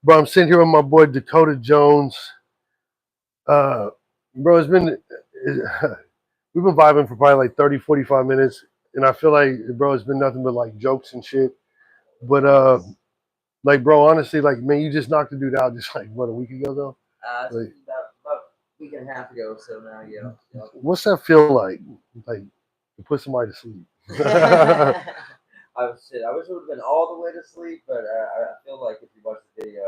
Bro, I'm sitting here with my boy Dakota Jones. Uh, bro, we've been vibing for probably like 30, 45 minutes. And I feel like, bro, it's been nothing but like jokes and shit. But, Nice. like, bro, honestly, like, man, you just knocked the dude out just like, what, a week ago, though? It's Like, been about a week and a half ago, so now, what's that feel like? Like, to put somebody to sleep? yeah. I wish it would have been all the way to sleep, but I feel like if you watch the video,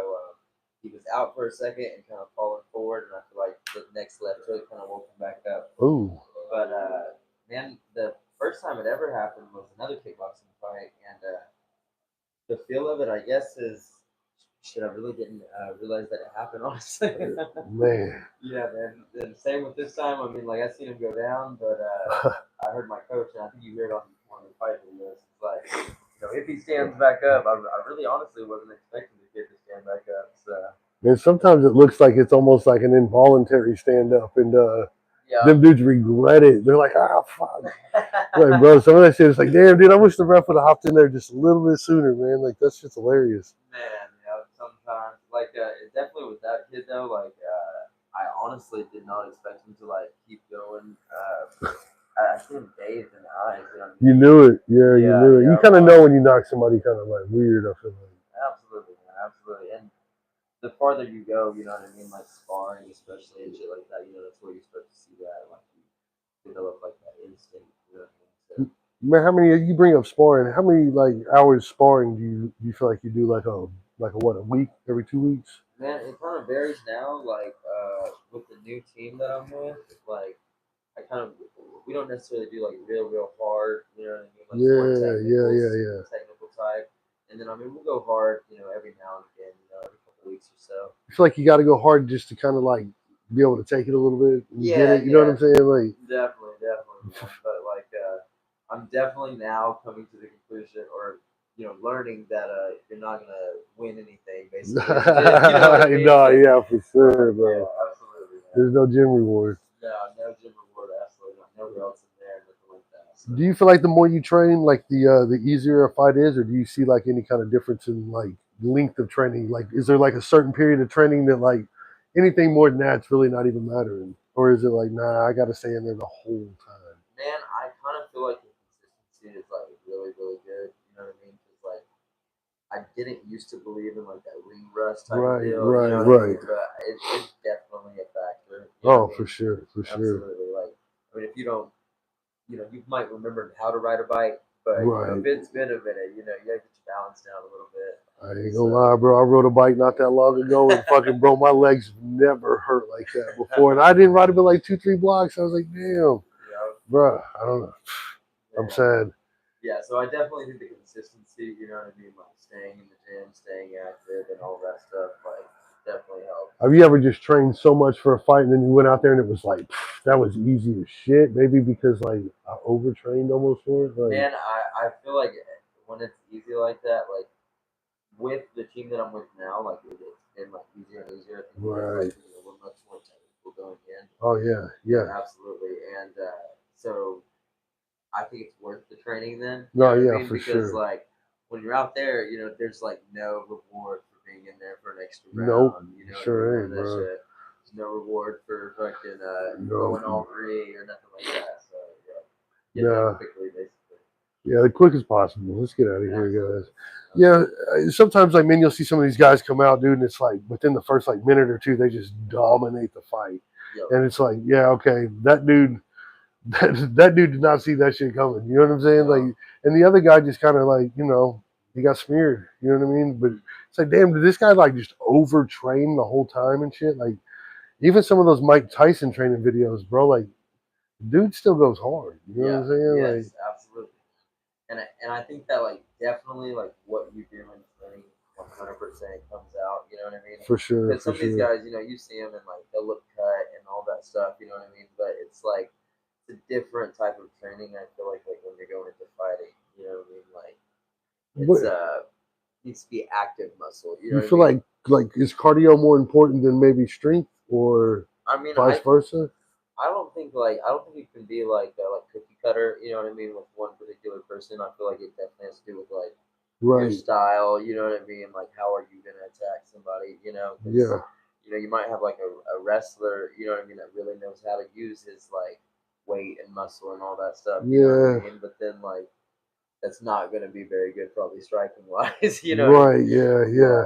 he was out for a second and kind of falling forward, and I feel like the next left hook kind of woke him back up. Ooh. But man, the first time it ever happened was another kickboxing fight, and the feel of it, I guess, is shit. I really didn't realize that it happened, honestly. Man. Yeah, man. And same with this time. I mean, like I seen him go down, but I heard my coach, and I think you hear it on one of the fight videos. It's like, if he stands back up, I really honestly wasn't expecting the kid to stand back up. So And sometimes it looks like it's almost like an involuntary stand up, and yeah. them dudes regret it. They're like, ah, fuck. Like, bro, some of that shit is like, damn, dude, I wish the ref would have hopped in there just a little bit sooner, man. Like, that's just hilarious. Man, sometimes like it definitely with that kid though. Like I honestly did not expect him to like keep going. I see him bathed in the eyes. You knew it. Yeah, you Yeah, knew it. You yeah, kind of know when you knock somebody kind of like weird, I feel like. absolutely, man, absolutely. And the farther you go, you know what I mean, like sparring, especially and shit like that. That's where you start to see that, like you develop like that instinct. You know what I mean? So Man, how many, you bring up sparring, how many like hours sparring do you feel like you do like a what, a week, every 2 weeks? man, it kind of varies now. Like with the new team that I'm with, like I kind of we don't necessarily do like real hard. You know what I mean? Like more Yeah, yeah, yeah, yeah. technical type. And then I mean we'll go hard. Every now and again. Every couple weeks or so. I feel like you got to go hard just to kind of like be able to take it a little bit and get Yeah, it. You know what yeah, I'm saying? Like, definitely, man. But like, I'm definitely now coming to the conclusion, or learning that you're not gonna win anything basically. You know what I mean? no, yeah, for So sure, like, bro. yeah, absolutely, man. There's no gym reward. No, no gym reward, absolutely not. No belts in there, nothing like that. So. Do you feel like the more you train, like the easier a fight is, or do you see like any kind of difference in like length of training? Like, is there like a certain period of training that like anything more than that's really not even mattering, or is it like, nah, I got to stay in there the whole time? Man, I kind of feel like the consistency is like really, really good. You know what I mean? Because like I didn't used to believe in like that ring rust type of Right, deal. You right, know what I right. mean? But it's definitely a factor. You know Oh, what I for mean? sure, for sure. Absolutely. Like I mean, if you don't, you might remember how to ride a bike, but if Right. it's been a minute, you gotta get your balance down a little bit. I ain't gonna So lie, bro. I rode a bike not that long ago and fucking, bro, my legs never hurt like that before. And I didn't ride it but like 2, 3 blocks. I was like, damn, yeah, bro. I don't know. I'm man. sad. Yeah, so I definitely think the consistency, you know what I mean, like staying in the gym, staying active, and all that stuff, like definitely helps. Have you ever just trained so much for a fight and then you went out there and it was like, that was easy as shit? Maybe because like I overtrained almost for it. Like, Man, I feel like when it's easy like that, like with the team that I'm with now, like it's been like easier and easier. I think because right. like we're much more technical going in. Oh, yeah, yeah. Absolutely, and so I think it's worth the training then. You know No, what I yeah, mean? for Because sure. like when you're out there, there's like no reward for being in there for an extra Nope. round. Sure None of ain't, that bro. shit. There's no reward for fucking No. going all three or nothing like that. So yeah, get done Nah. quickly, basically. Yeah, the quickest possible. Let's get out of here, Absolutely. guys. Yeah, Absolutely. sometimes like man, you'll see some of these guys come out, dude, and it's like within the first like minute or two, they just dominate the fight, Yep. and it's like, yeah, okay, that dude, that dude did not see that shit coming. You know what I'm saying? No. Like, and the other guy just kind of like, he got smeared. You know what I mean? But it's like, damn, did this guy like just overtrain the whole time and shit? Like, even some of those Mike Tyson training videos, bro, like, dude still goes hard. You know what Yeah. I'm saying? Like, Yes. Absolutely. And I think that like definitely like what you do in training 100% comes out. You know what I mean? for sure, Because for some of these sure. guys, you see them and like they'll look cut and all that stuff. You know what I mean? But it's like it's a different type of training. I feel like when you're going into fighting. You know what I mean? Like What it's needs to be active muscle. You know you what I feel mean? like is cardio more important than maybe strength or I mean, vice versa? I don't think it can be like cookie cutter. You know what I mean with one particular person. I feel like it definitely has to do with like Right. style. You know what I mean? Like, how are you gonna attack somebody? You know, 'cause, Yeah. you know, you might have like a wrestler. You know what I mean? That really knows how to use his like weight and muscle and all that stuff. You know what Yeah. I mean? But then like that's not gonna be very good, probably striking wise. You know what I mean? Right. Yeah. Yeah. Yeah.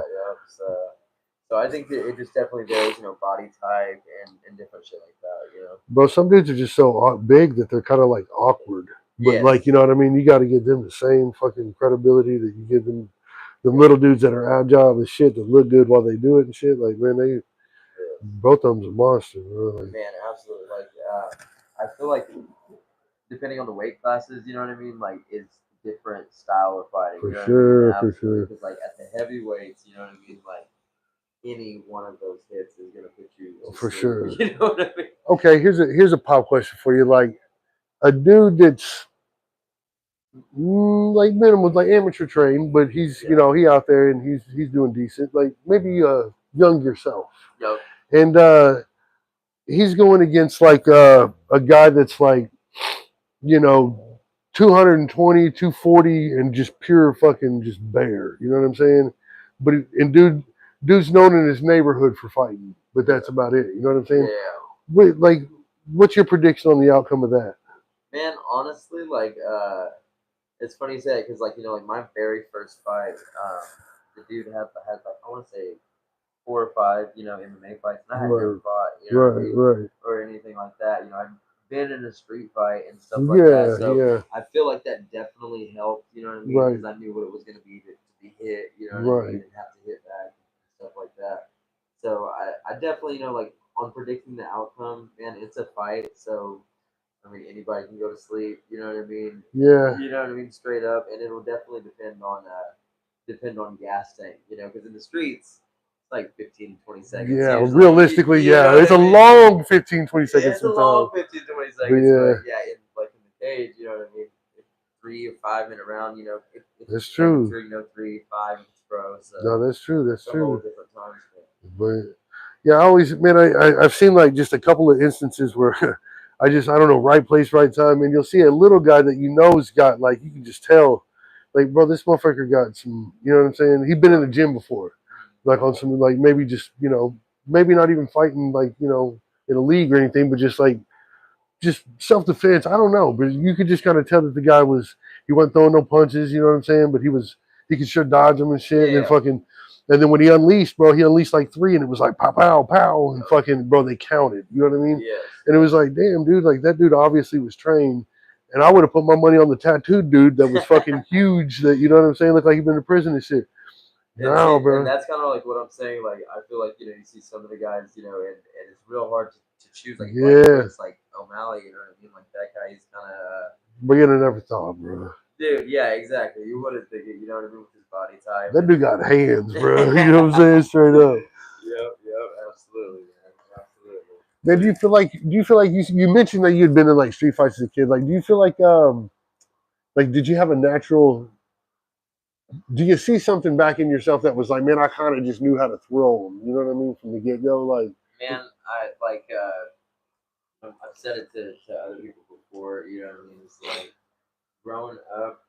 So I think that it just definitely varies. You know, body type and different shit like that. You know. Bro, some dudes are just so big that they're kind of like awkward. But like, Yes. you know what I mean? You got to give them the same fucking credibility that you give them the little dudes that are agile as shit that look good while they do it and shit. Like, man, they Yeah. both of them's a monster, bro. Like, Man, absolutely. Like, I feel like depending on the weight classes, you know what I mean? Like, it's different style of fighting. for You know what I mean? sure, for Absolutely. sure. Because like at the heavyweights, you know what I mean? Like any one of those hits is gonna put you to For sleep. sure. You know what I mean? Okay, here's a pop question for you. Like a dude that's like minimal, like amateur trained, but he's Yeah. you know he out there and he's doing decent. Like maybe young yourself, Yep. and he's going against like a guy that's like you know 220, 240, and just pure fucking just bear. You know what I'm saying? But and dude's known in his neighborhood for fighting, but that's about it. You know what I'm saying? Yeah. Wait, like, what's your prediction on the outcome of that? Man, honestly, like, it's funny you say it because, like, you know, like my very first fight, the dude had like I want to say 4 or 5, you know, MMA fights, and I had never Right, fought, you know what I right, mean, right. or anything like that. You know, I've been in a street fight and stuff like that, Yeah, so yeah, I feel like that definitely helped. You know what I mean? right, Because I knew what it was going to be to be hit. You know what I mean, right. and have to hit back and stuff like that. So I definitely, you know, like on predicting the outcome, man, it's a fight. So I mean, anybody can go to sleep. You know what I mean? Yeah, You know what I mean? Straight up, and it'll definitely depend on gas tank. You know, because in the streets, it's like 15 to 20 seconds yeah. usually. Realistically, You yeah. know what It's I a mean? long 15, 20 seconds It's a sometimes. long 15 to 20 But seconds, yeah, but yeah, in like in the cage, you know what I mean? 3 or 5 minute round, you know, if that's it's true. temperature, you know, 3, 5, it's pro. So No, that's true. That's it's a whole true. different time span. But yeah, I always, man, I've seen like just a couple of instances where I don't know, right place, right time, and you'll see a little guy that you know's got like you can just tell, like, bro, this motherfucker got some, you know what I'm saying? He'd been in Yep. the gym before, like on some like maybe just maybe not even fighting like in a league or anything, but just self defense. I don't know, but you could just kind of tell that the guy he wasn't throwing no punches. You know what I'm saying? But he could sure dodge them and shit. And then Yeah. fucking, and then when he unleashed, bro, he unleashed like three, and it was like pow pow pow, and fucking, bro, they counted. You know what I mean? Yes. And it was like, damn, dude, like that dude obviously was trained. And I would have put my money on the tattooed dude that was fucking huge. That you know what I'm saying? Looked like he'd been to prison and shit. And No, see, and bro. that's kind of like what I'm saying. Like, I feel like you see some of the guys, and it's real hard to choose. Like Yeah, lightweights, like O'Malley, you know what I mean? Like that guy, he's kind of, but you'd have never thought, bro. dude. Yeah, exactly. You wouldn't think it. You know what I mean with his body type. That dude got hands, bro. You know what I'm And saying? Straight up. yep, absolutely, man, absolutely. Then do you feel like you mentioned that you'd been in like street fights as a kid? Like, do you feel like did you have a natural? Do you see something back in yourself that was like, man, I kind of just knew how to throw them. You know what I mean from the get go. Like, Man, I like. I've said it to other people before. You know what I mean? It's like growing up,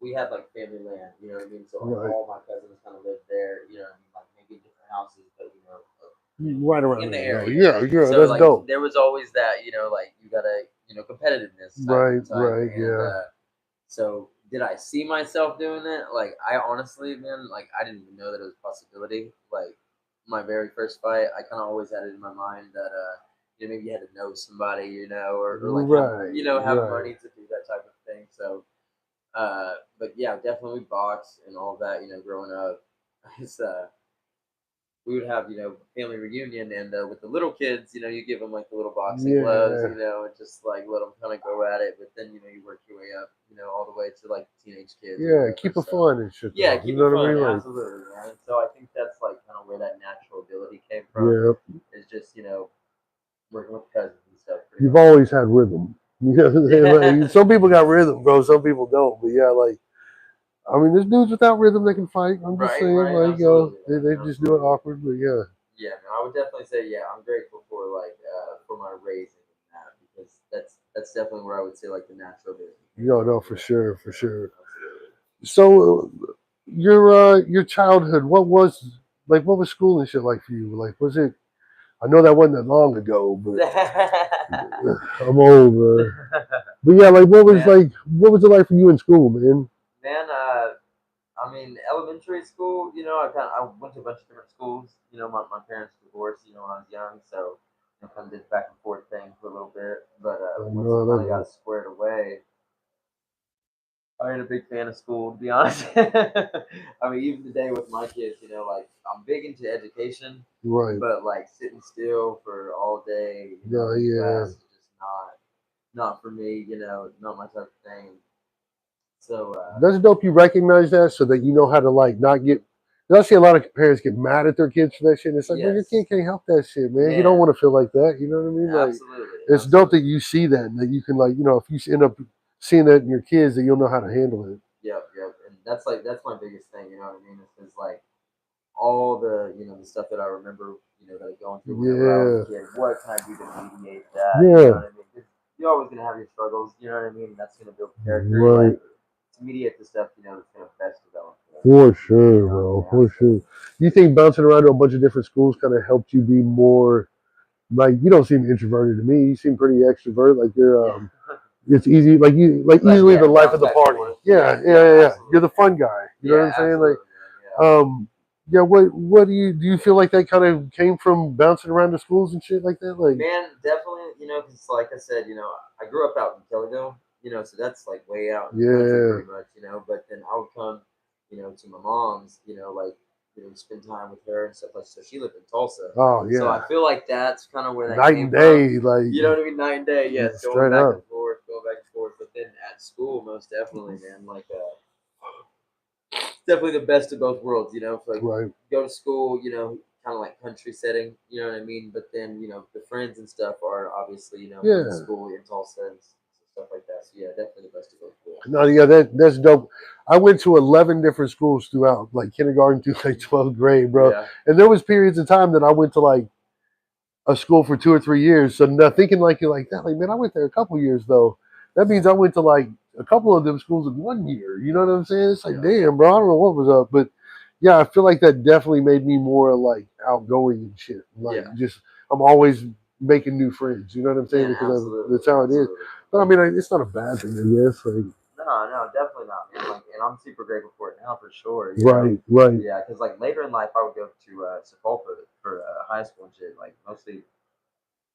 we had like family land. You know what I mean? So like right, all my cousins kind of lived there. You know what I mean? Like maybe different houses, but right around in the there. Though. area. Yeah, yeah, So that's like dope. there was always that, like you gotta, competitiveness Right, type. right, And yeah, so did I see myself doing it? Like I honestly, man, like I didn't even know that it was a possibility. Like my very first fight, I kind of always had it in my mind that maybe you had to know somebody, or like right, have right. money to do that type of thing. So but yeah, definitely box and all that. Growing up, it's we would have family reunion, and with the little kids, you give them like the little boxing gloves, Yeah, and just like let them kind of go at it. But then you work your way up, all the way to like teenage kids or yeah. whatever. Keep it So fun and shit yeah, though. You keep know it what I fun, mean? Like, absolutely, man. So I think that's like kind of where that natural ability came from. yeah. Is just working with cousins and stuff, pretty You've much. always had rhythm. You know what I'm saying? Like, some people got rhythm, bro. Some people don't. But yeah, like I mean, there's dudes without rhythm that can fight. I'm just Right, saying, right, like, absolutely, man, they just do it absolutely. awkward, but yeah. Yeah, man, I would definitely say I'm grateful for like for my raising and that because that's definitely where I would say like the natural ability came No, from. no, for sure, for sure. Absolutely. So your childhood, what was school and shit like for you? Like, was it? I know that wasn't that long ago, but I'm old, man. But yeah, like man, what was it like for you in school, man? man. I mean, elementary school. I went to a bunch of different schools. My parents divorced. When I was young, so I kind of did back and forth thing for a little bit. But I once it know, I kind of got know. squared away, I ain't a big fan of school, to be honest. I mean, even today with my kids, like I'm big into education, Right. but like sitting still for all day, No, in yeah. class is just not for me. Not my type of thing. So That's dope. You recognize that so that you know how to like not get. 'Cause I see a lot of parents get mad at their kids for that shit. And it's like, man, your yes, kid can't help that shit, man. You don't man, want to feel like that. You know what I mean? Like, absolutely, it's dope that absolutely. you see that and that you can like, if you end up seeing that in your kids, that you'll know how to handle it. Yep. And that's my biggest thing. You know what I mean? Is like all the the stuff that I remember, that I going through whenever I was Yeah, a kid. What can I do to mediate that? You know yeah, what I mean? 'Cause you're always gonna have your struggles. You know what I mean? That's gonna build character. right. Like to mediate the stuff that's gonna best develop them. For sure, bro. Yeah, For sure. You think bouncing around to a bunch of different schools kind of helped you be more like you don't seem introverted to me. You seem pretty extrovert. Like yeah, it's easy. Like you, like like easily yeah, the life bounce of the back and party. forth. Yeah, yeah, Yeah, yeah, yeah. You're the absolutely. fun guy. You know what Yeah, I'm saying? Like, absolutely, man. um, yeah. What do you feel like that kind of came from bouncing around the schools and shit like that? Like, Man, definitely, because like I said, I grew up out in Kellyville, so that's like way out in the country yeah. pretty much, but then I would come, to my mom's, like, spend time with her and stuff like so she lived in Tulsa. Oh So yeah. I feel like that's kind of where that Night came and from. day. Like You know what I mean? Night and day, yes, straight up. going back and forth. But then at school, most definitely, man, like definitely the best of both worlds. Like Right. go to school, kind of like country setting. You know what I mean? But then the friends and stuff are obviously from the Yeah. school in Tulsa and stuff like that. So yeah, definitely the best of both worlds. No, yeah, that's dope. I went to 11 different schools throughout, like kindergarten through like 12th grade, bro. Yeah, And there was periods of time that I went to like a school for 2 or 3 years. So now thinking like you're like that, like man, I went there a couple years though. That means I went to like a couple of them schools in 1 year. You know what I'm saying? It's like, yeah, damn, bro, I don't know what was up, but yeah, I feel like that definitely made me more like outgoing and shit. Like yeah, just I'm always making new friends. You know what I'm saying? man, Because absolutely, that's how it is. absolutely. But I mean, it's not a bad thing, I guess. Like, No, definitely not, man. Like, and I'm super grateful for it now for sure. right, right. Yeah, because like later in life, I would go to Sepulpa for high school and shit. Like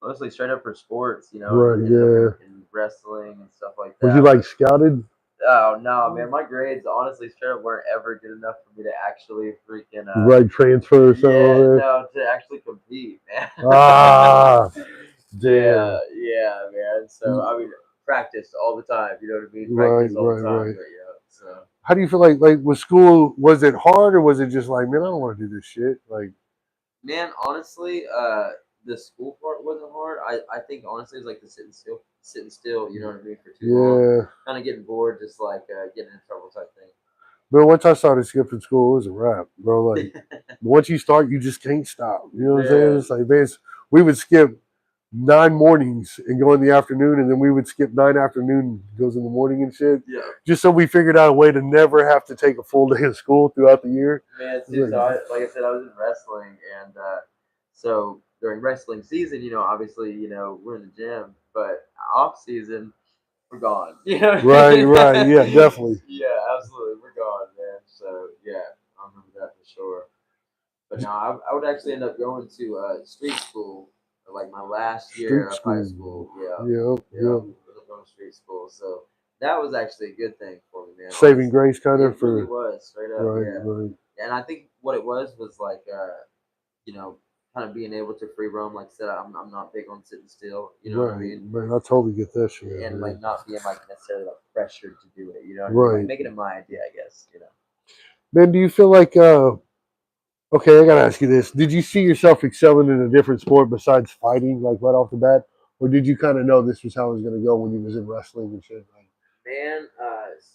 mostly straight up for sports, and Right, ended up yeah. in wrestling and stuff like Was you that. like But scouted? oh no, man, my grades honestly straight up weren't ever good enough for me to actually freaking Right, transfer or yeah, something? no, to actually compete, man. Ah, Yeah, damn. yeah, man. So I mean, practice all the time. You know what I mean? Right, Practice all the right, time. right. But yeah, so How do you feel like was school was it hard or was it just like man I don't want to do this shit like man, honestly, the school part wasn't hard. I think honestly it's like the sitting still. You know what I mean for too long, yeah kind of getting bored, just like getting in trouble type but once I started skipping school it was a wrap bro like thing. once you start you just can't stop you know what I'm saying Man, it's like man we would skip 9 mornings and go in the afternoon and then we would skip 9 afternoon goes in the morning and shit yeah, just so we figured out a way to never have to take a full day of school throughout the year. man. It's See, like, so like I said, I was in wrestling, and so during wrestling season, obviously, we're in the gym, but off season, we're gone. You know what I right, mean? right, yeah, definitely. Yeah, absolutely, we're gone, man. So yeah, I remember that for sure. But no, I would actually end up going to street school, like my last year Street of high school. school. Yeah, Yep, yeah, yep. I ended up going to street school. So that was actually a good thing for me, man. Saving Honestly, grace kind of it really for was straight up, right, yeah. right. And I think what it was like, you know, kind of being able to free roam. Like I said, I'm not big on sitting still. You know what I Right, mean? man. I totally get that shit, And man. like not being like necessarily like pressured to do it. You know what I mean? Like Right. making it my idea, I guess. Man, do you feel like okay, I gotta ask you this. Did you see yourself excelling in a different sport besides fighting, like right off the bat? Or did you kinda know this was how it was gonna go when you was in wrestling and shit? Like Man,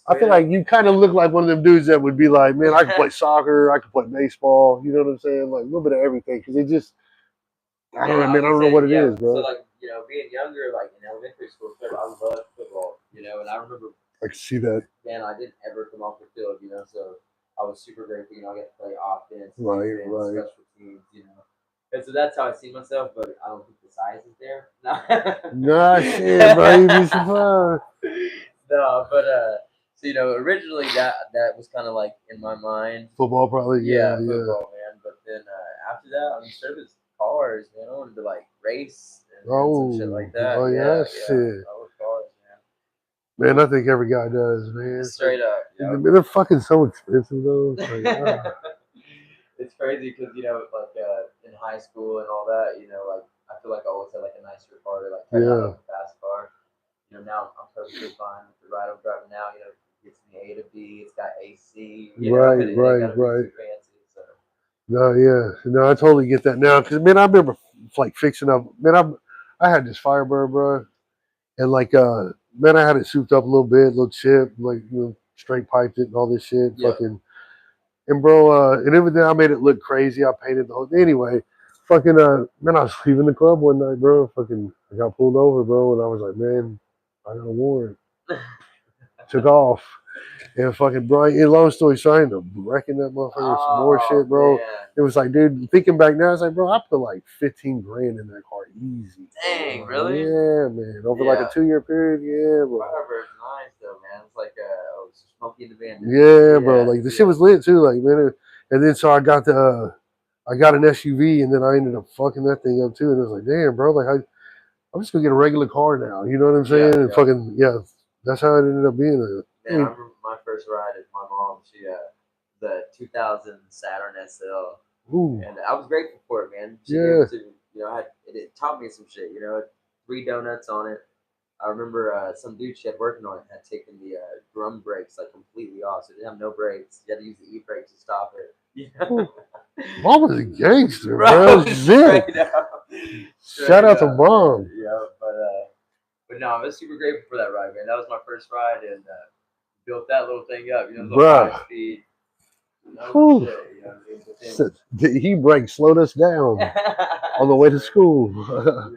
I straight feel like up. you kind of look like one of them dudes that would be like, man, I can play soccer, I can play baseball, you know what I'm saying? Like a little bit of everything. Because it just, I don't Man, know, I was man, I gonna don't know say, what it yeah. is, So bro. like, being younger, like in elementary school, I loved football, and I remember I can see that. man, I didn't ever come off the field, so I was super grateful, I get to play offense, Right, defense, right. special teams. And so that's how I see myself, but I don't think the size is there. No. Nah, shit, bro. You'd be surprised. No, but so originally that was kind of like in my mind. Football, probably. Yeah, Yeah, yeah. football, man. But then after that, I mean, service cars, man. I wanted to like race and some shit like Oh, that. yeah, Yeah. shit. I love cars, Man, I think every guy does, man. man. It's like, Straight up, they're fucking so expensive, though. It's like, It's crazy because like in high school and all that, like I feel like I always had like a nicer car to like try to have yeah. like a fast car. Now I'm perfectly fine with the ride I'm driving now. It gets me A to B. It's got AC. Right, It ain't right, gotta be right. too fancy. So No, yeah. No, I totally get that now. Because, man, I remember, like, fixing up. Man, I had this Firebird, bro. And, like, man, I had it souped up a little bit, little chip, like, straight piped it and all this shit. yeah, Fucking. And, bro, and everything, I made it look crazy. I painted the whole. Anyway, fucking, man, I was leaving the club one night, bro. Fucking, I got pulled over, bro. And I was like, man, I got a warrant. Took off. And fucking Brian, and long story short, I ended up wrecking that motherfucker with some more shit, bro. man. It was like, dude, thinking back now, I was like, bro, I put like 15 grand in that car easy. Dang, Bro. really? Yeah, man. Over like a 2-year period, yeah, bro. Firebird's nice though, man. It's like smoky in the van. Yeah, bro. Like the shit was lit too, like man. And then so I got I got an SUV, and then I ended up fucking that thing up too. And it was like, damn, bro, like I'm just gonna get a regular car now. You know what I'm saying? And fucking that's how it ended up being. Man, I remember my first ride is my mom. She the 2000 Saturn SL, and I was grateful for it, man. She gave it to me. It taught me some shit. 3 donuts on it. I remember some dude she had working on it had taken the drum brakes like completely off, so it didn't have no brakes. You had to use the e-brake to stop it. Mom was a gangster, bro. Shit. Shout out to Mom. Yeah, but no, I was super grateful for that ride, man. That was my first ride, and built that little thing up. Little 5 speed. The e-brake slowed us down on the way to school. I learned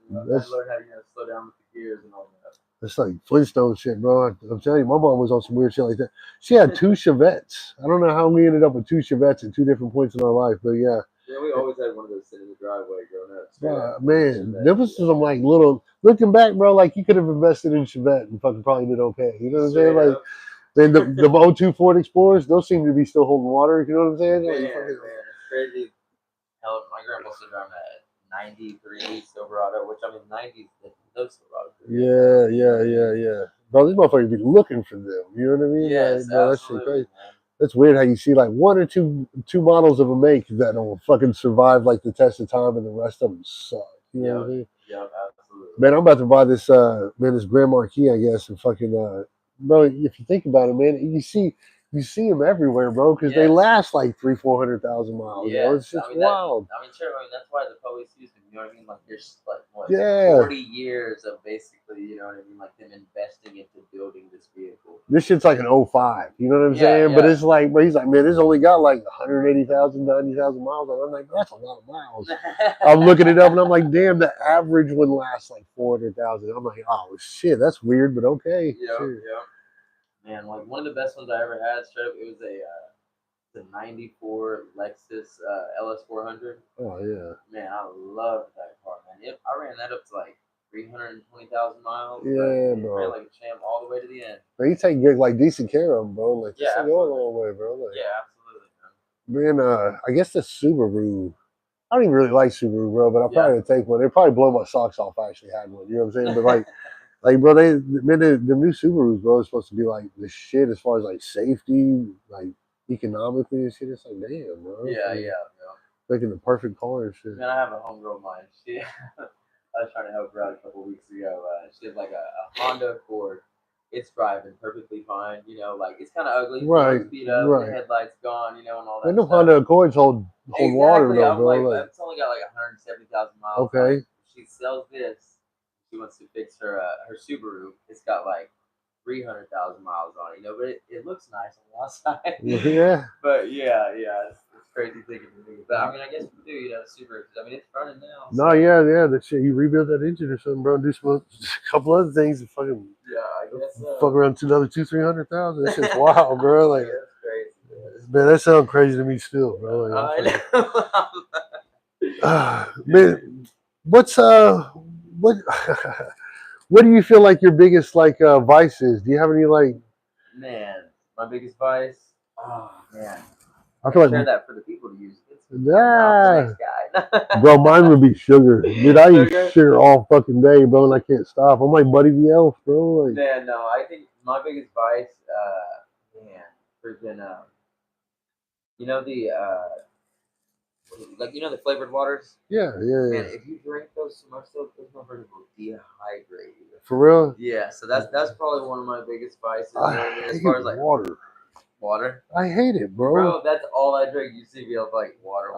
how to slow down with the gears and all that. It's like Flintstone shit, bro. I'm telling you, my mom was on some weird shit like that. She had 2 Chevettes. I don't know how we ended up with 2 Chevettes at 2 different points in our life, but yeah. Yeah, we always had one of those sitting in the driveway growing up. Man, there was some like little looking back, bro. Like you could have invested in Chevette and fucking probably did okay. You know what I'm saying? Like then the 02 Ford Explorers, those seem to be still holding water. You know what I'm saying? Man, it's crazy. Hell, my grandpa still driving that 93 Silverado, which I mean 90s, those Silverados. Yeah. Bro, these motherfuckers be looking for them. You know what I mean? Yes, like, bro, that shit crazy. Man. That's weird how you see like 1 or 2 models of a make that will fucking survive like the test of time, and the rest of them suck. You know what I mean? Yeah, absolutely. Man, I'm about to buy this this Grand Marquis, I guess, and fucking bro. If you think about it, man, you see them everywhere, bro, because they last like 300,000-400,000 miles. Yeah, it's just wild. Sure. That's why the police use them. You know what I mean? Like there's like 40 years of basically, you know what I mean, like them investing into building this vehicle. This shit's like an 05. You know what I'm saying? But it's like, but he's like, man, it's only got like 180,000, 90,000 miles. And I'm like, that's a lot of miles. I'm looking it up, and I'm like, damn, the average one lasts like 400,000. I'm like, oh shit, that's weird, but okay. Yeah. Man, like one of the best ones I ever had, straight up, it was the 94 Lexus LS400. Oh, yeah. Man, I loved that car, man. I ran that up to like 320,000 miles. Yeah, bro. Ran like a champ all the way to the end. Man, you take like decent care of them, bro. Like, yeah, go a long way, bro. Like, yeah, absolutely, man. I guess the Subaru. I don't even really like Subaru, bro, but I'll probably take one. It'd probably blow my socks off if I actually had one. You know what I'm saying? But like, bro, the new Subarus, bro, is supposed to be like the shit as far as like safety, like economically and shit. It's like, damn, bro. Yeah. Making the perfect car and shit. Man, I have a homegirl of mine. I was trying to help her out a couple weeks ago. She has like a Honda Accord. It's driving perfectly fine. Like it's kind of ugly. Right. Speed up, the headlights gone. And all that. And the Honda Accords hold water though, bro. It's only got like 170,000 miles. Okay. She sells this. She wants to fix her Subaru. It's got like 300,000 miles on it. But it looks nice on the outside. Yeah. But yeah, it's crazy thinking to me. But I mean, I guess we do. Subaru. I mean, it's running now. So. No, yeah. That shit. You rebuild that engine or something, bro. Do a couple other things and fucking. Yeah, I guess so. Fuck around to another 200,000-300,000. That shit's wild, bro. Like, That's crazy. man, that sounds crazy to me still, bro. Like, I know. man, what's what what do you feel like your biggest like vice is? Do you have any like? Man, my biggest vice. Oh man, I feel share like, that for the people to use. I'm not nah, the next guy. bro, mine would be sugar. Dude, I eat Sugar? sugar all fucking day, bro, and I can't stop. I'm like Buddy the Elf, bro. Like, Man, no, I think my biggest vice, man, freaking, you know the, like the flavored waters. yeah, Man, if you drink those too much, those motherfuckers will dehydrate you. for real. Yeah, so that's probably one of my biggest vices. You know what I mean? I As hate far as like water. water, I hate it, bro. bro, that's all I drink. You see me, I'm like water.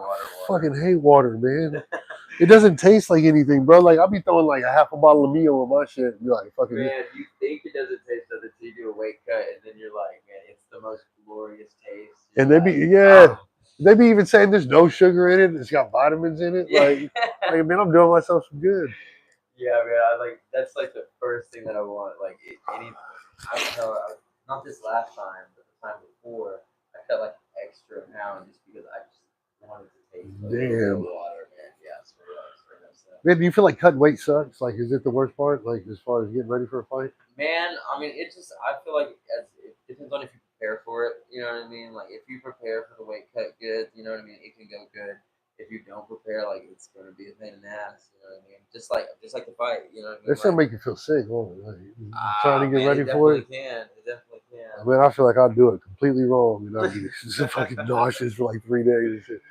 Fucking hate water, man. It doesn't taste like anything, bro. Like I'll be throwing like a half a bottle of Mio in my shit and be like, fucking. Man, you think it doesn't taste good until you do a weight cut, and then you're like, man, it's the most glorious taste. You're And they like, be they be even saying there's no sugar in it. It's got vitamins in it. yeah. Like man, I'm doing myself some good. Yeah, man, that's like the first thing that I want. Like I tell not this last time, but the time before, I cut like an extra pound just because I just wanted to taste like real Damn. water, man. Yeah, straight up stuff. Man, do you feel like cutting weight sucks? Like, is it the worst part? Like, as far as getting ready for a fight? Man, I mean, I feel like it depends on if you prepare for it. You know what I mean? Like, if you prepare for the weight cut good, you know what I mean? It can go good. If you don't prepare, like, it's going to be a pain in the ass. You know what I mean? Just like the fight. You know what I mean? That should make you feel sick, won't it? Like, trying to get Man, ready for it. It definitely can. Man, I feel like I'll do it completely wrong and I'll be just fucking nauseous for like 3 days and shit.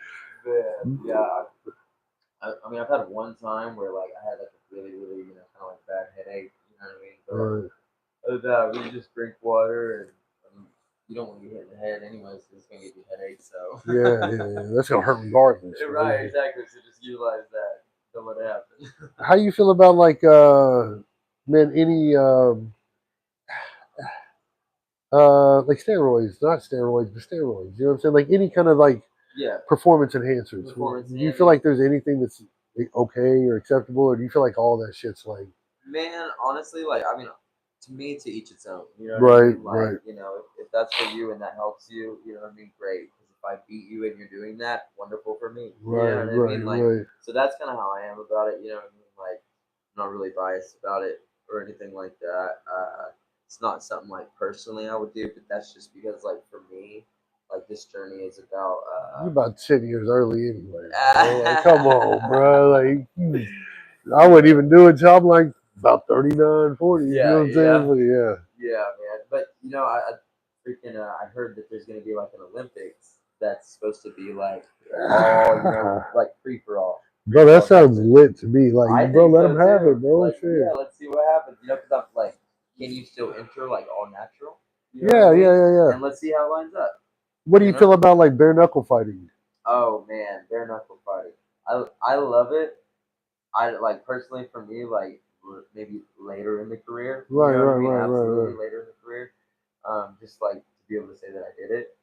Man, yeah. I mean, I've had one time where like I had like a really, really, kind of like bad headache. You know what I mean? But Right. other than that, we just drink water, and you don't want to get hit in the head anyways, because it's gonna give you a headache. So Yeah. That's gonna hurt regardless. right, exactly. So just utilize that. Don't let it happen. How you feel about like man, any like steroids, not steroids, but steroids. You know what I'm saying? Like any kind of like Yeah, performance enhancers. performance. Do you feel like there's anything that's okay or acceptable, or do you feel like all that shit's like Man, honestly, like I mean, to me, to each its own. You know what I right, mean? Like right, if that's for you and that helps you, you know what I mean? Great. Because if I beat you and you're doing that, wonderful for me. You right, know what I right, mean? Like right? so that's kind of how I am about it. You know what I mean? Like I'm not really biased about it or anything like that. It's not something like personally I would do, but that's just because like for me, like this journey is about. You're about 10 years early anyway, bro. Like, come on, bro. Like, I wouldn't even do it till I'm like about 39, 40. You know Yeah, what I'm saying? yeah. But yeah. Yeah, man. But I freaking I heard that there's gonna be like an Olympics that's supposed to be like all like free for all. Bro, that sounds lit to me. I Like, bro, think let so them have too. it, bro. Like, Shit. yeah, let's see what happens. Because I'm like, can you still enter like all natural? You know what Yeah, I mean? yeah. And let's see how it lines up. What do You you know? feel about like bare knuckle fighting? Oh man, bare knuckle fighting. I love it. I like personally for me like maybe later in the career. You Right, know what I right, mean? right, right, Absolutely right. later in the career. Just like to be able to say that I did it.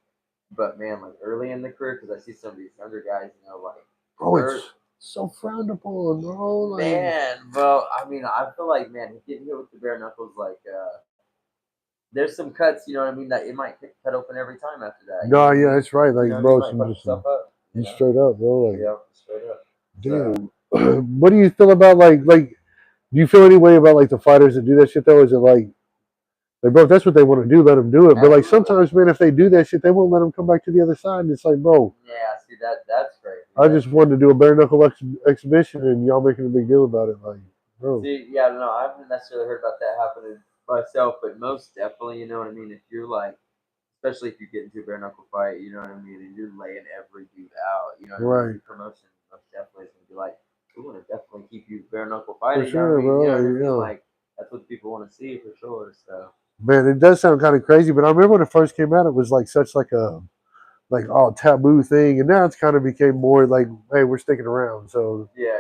But man, like early in the career, because I see some of these younger guys, like Bro, they're it's so frowned upon, bro. Like, man. Well, I mean, I feel like man, getting hit with the bare knuckles, like there's some cuts, you know what I mean, that it might cut open every time after that. You know no, what I yeah, mean? it's right. You Like, know what I mean? bro, You might fuck yourself up. You you know? straight up, bro. Like, Yeah, straight up. So damn. What do you feel about like? Do you feel any way about like the fighters that do that shit though? Is it like, bro, if that's what they want to do, let them do it. But like absolutely. sometimes, man, if they do that shit, they won't let them come back to the other side. And it's like, bro, Yeah, see that's great. I just wanted to do a bare knuckle exhibition, and y'all making a big deal about it. Like, bro, See, yeah, no, I haven't necessarily heard about that happening myself, but most definitely, you know what I mean. If you're like, especially if you get into a bare knuckle fight, you know what I mean, and you're laying every dude out, you know what I mean. right, Promotion most definitely is gonna be like, we want to definitely keep you bare knuckle for fighting. You know what sure, I mean? You bro. know Like, what I mean? Like that's what people want to see for sure. So man, it does sound kind of crazy. But I remember when it first came out, it was like such like a like all taboo thing, and now it's kind of became more like, hey, we're sticking around. So yeah.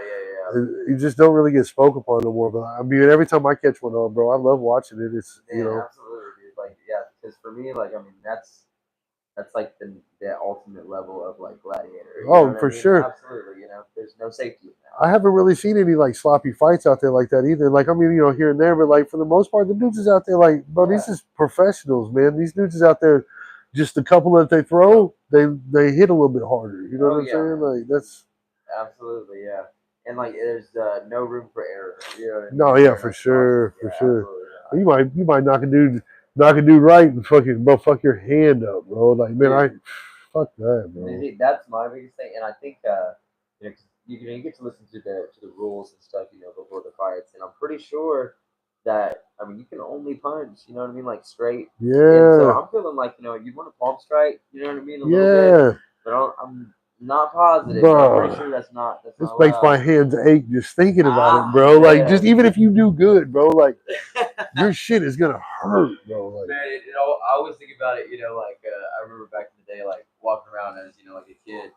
you just don't really get spoke upon no more. But I mean, every time I catch one on, bro, I love watching it. It's Man, absolutely, dude. Like, yeah, because for me, like, I mean, that's like the ultimate level of like gladiator. You know oh, what I for mean? sure. Absolutely. There's no safety in that. I haven't really seen any like sloppy fights out there like that either. Like I mean, here and there, but like for the most part, the dudes is out there like, bro, these is professionals, man. These dudes is out there, just a couple that they throw, they hit a little bit harder. You know Oh what I'm yeah, saying? man. Like that's Absolutely, yeah. And like, there's no room for error. You know what I mean? no, It's yeah, very for nice boxing. sure, for Yeah, sure. absolutely. You might knock a dude right and fucking bro, fuck your hand up, bro. Like man, I Dude, fuck that, bro. that's my biggest thing, and I think you know, 'cause you get to listen to the rules and stuff, before the fights, and I'm pretty sure that I mean you can only punch, you know what I mean, like straight, and so Yeah, I'm feeling like you want to palm strike, you know what I mean, a little bit, yeah, but I'm not positive, but I'm pretty bro. sure that's This not makes my allowed. hands ache just thinking about it, Ah bro. Like, just man. even if you do good, bro, like your shit is gonna hurt, bro. Like, Man, I always think about it, like I remember back in the day, like walking around as like a kid.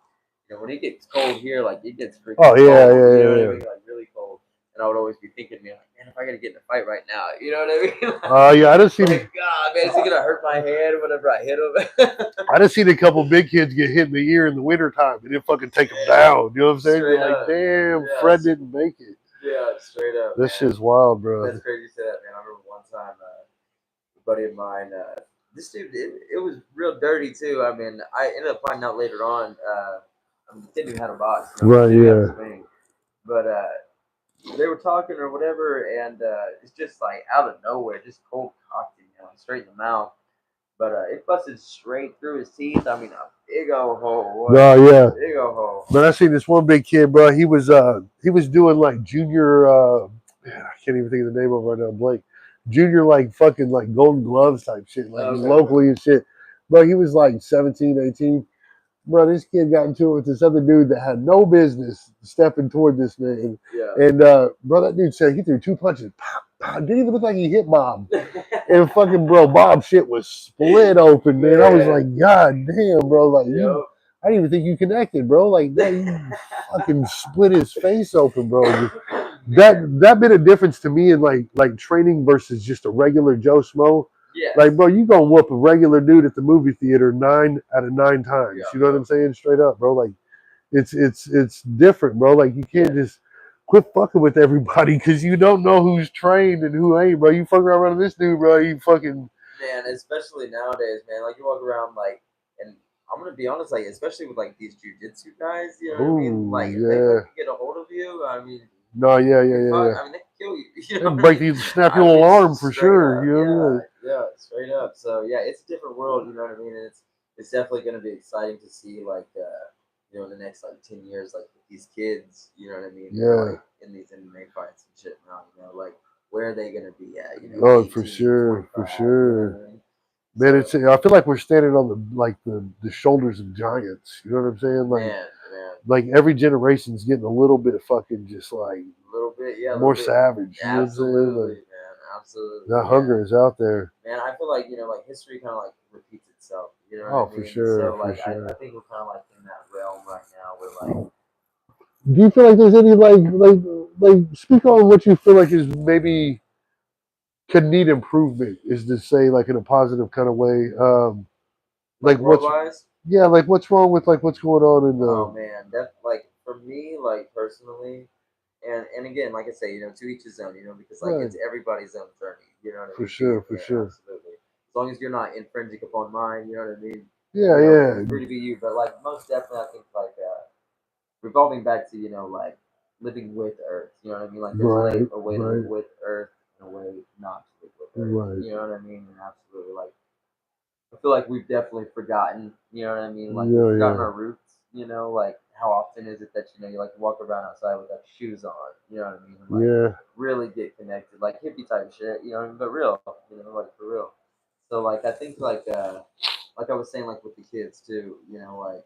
When it gets cold here, like it gets freaking oh yeah, cold. yeah, You know what I yeah, mean? Like really cold. And I would always be thinking, man, if I gotta get in a fight right now, you know what I mean? yeah. Yeah, I just seen, Like, God, man, is he gonna hurt my hand whenever I hit him? I just seen a couple big kids get hit in the ear in the wintertime and then fucking take them down. You know what I'm saying? You're Straight like, up. damn, Fred Yes. didn't make it. Yeah, straight up, This man. shit's wild, bro. That's crazy you said that, man. I remember one time, a buddy of mine, this dude, it was real dirty too. I mean, I ended up finding out later on. I mean, the kid knew how to box, Right, he knew how to yeah. swing, but they were talking or whatever, and it's just like out of nowhere, just cold cocked him, straight in the mouth. But it busted straight through his teeth. I mean, a big old hole, boy. No, yeah. Big old hole. But I seen this one big kid, bro. He was doing like junior. Man, I can't even think of the name of it right now. Blake, junior like fucking like Golden Gloves type shit, like Okay, okay. locally and shit. But he was like 17, 18. Bro, this kid got into it with this other dude that had no business stepping toward this man. Yeah. And bro, that dude said he threw two punches. Pow, pow. Didn't even look like he hit Bob. And fucking bro, Bob's shit was split open, man. I was like, God damn, bro. Like you, I didn't even think you connected, bro. Like that, you fucking split his face open, bro. That made a difference to me in like training versus just a regular Joe Schmo. Yes. Like, bro, you gonna whoop a regular dude at the movie theater 9 out of 9 times. Yeah. You know what I'm saying? Straight up, bro. Like, it's different, bro. Like, you can't just quit fucking with everybody because you don't know who's trained and who ain't, bro. You fucking around with this dude, bro. You fucking Man, especially nowadays, man. Like you walk around, like, and I'm gonna be honest, like, especially with like these jujitsu guys, you know what I mean? Like, if they yeah. fucking get a hold of you, I mean, No, yeah, you're yeah, fucked. yeah. I mean, they can kill you. You yeah. know what I Break mean? you, snap I your mean, alarm for straight sure. up, You know what I mean? yeah, straight up. So yeah, it's a different world. You know what I mean? And it's definitely gonna be exciting to see, like, in the next like 10 years, like with these kids. You know what I mean? Yeah. They're like in these MMA fights and shit now. Like where are they gonna be at? Oh, 18, for sure, for 25, sure. You know what I mean? Man, So, I feel like we're standing on the shoulders of giants. You know what I'm saying? Like man. like every generation's getting a little bit fucking just like A little bit, yeah, a more little bit. savage. You know what I'm saying? Absolutely, Like man. Absolutely. that Yeah. hunger is out there. Man, I feel like, like history kind of like repeats itself. You know Oh, what I for mean? sure, So, for like, sure. I think we're kind of like in that realm right now where, like, Do you feel like there's any like speak on what you feel like is maybe could need improvement? Is to say like in a positive kind of way? Like what's worldwise. yeah, like what's wrong with like what's going on in Oh, the man. That, like, for me, like, personally, and again, like I say, to each his own, because, like, right it's everybody's own journey. You know what I for mean? sure, for sure. Absolutely. As long as you're not infringing upon mine, you know what I mean? Yeah, yeah, Free to be you. But, like, most definitely, I think, like, revolving back to like living with Earth. You know what I mean? Like there's right, a way to live right, with Earth and a way not to live with Earth. right. You know what I mean? And absolutely, like I feel like we've definitely forgotten. You know what I mean? Like we've Yeah, forgotten yeah, our roots. Like how often is it that you like to walk around outside without shoes on? You know what I mean? And, like yeah. really get connected, like hippie type shit. You know what I mean? But real. Like for real. So like I think like I was saying, like with the kids too, like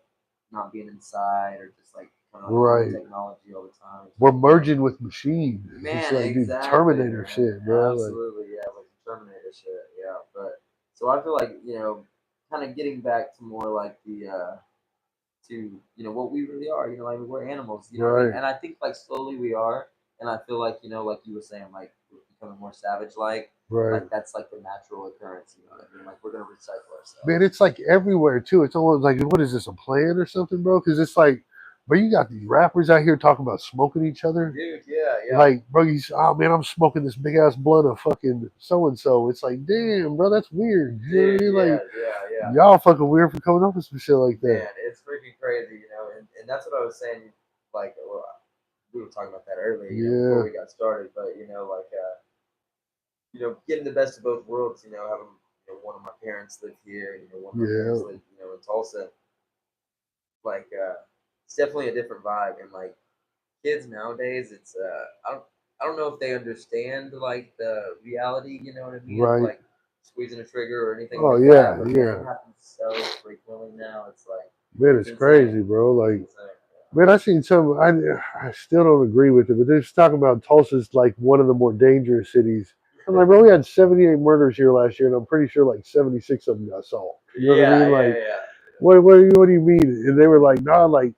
not being inside or just like kind of like on Right. technology all the time. We're merging with machines. It's Man, like dude, exactly, Terminator man. shit, bro. Like Absolutely, yeah, like Terminator shit, yeah. But so I feel like kind of getting back to more like the to what we really are. Like we're animals. You know what I mean? right, And I think like slowly we are. And I feel like like you were saying, like we're becoming more savage. right. Like that's like the natural occurrence. You know what I mean? Like we're gonna recycle ourselves. Man, it's like everywhere too. It's almost like what is this, a plan or something, bro? Because it's like But you got these rappers out here talking about smoking each other. Dude, yeah. Like, bro, oh man, I'm smoking this big ass blunt of fucking so and so. It's like, damn, bro, that's weird. You know what I Dude, mean? yeah, Like, yeah. y'all fucking weird for coming up with some shit like that. Man, it's freaking crazy, and that's what I was saying. Like, well, we were talking about that earlier, before we got started. But like, getting the best of both worlds. Having one of my parents live here, one of my parents live, in Tulsa. Like, it's definitely a different vibe, and like kids nowadays, it's I don't know if they understand like the reality, you know what I mean? Right. Of, like squeezing a trigger or anything Oh like yeah, that. But man, it happens so frequently now. It's like, man, it's crazy, bro. Like, man, I seen some. I still don't agree with it, but they're just talking about Tulsa's like one of the more dangerous cities. I'm like, bro, we had 78 murders here last year, and I'm pretty sure like 76 of them got solved. You know what I mean? Like, what do you mean? And they were like, nah, like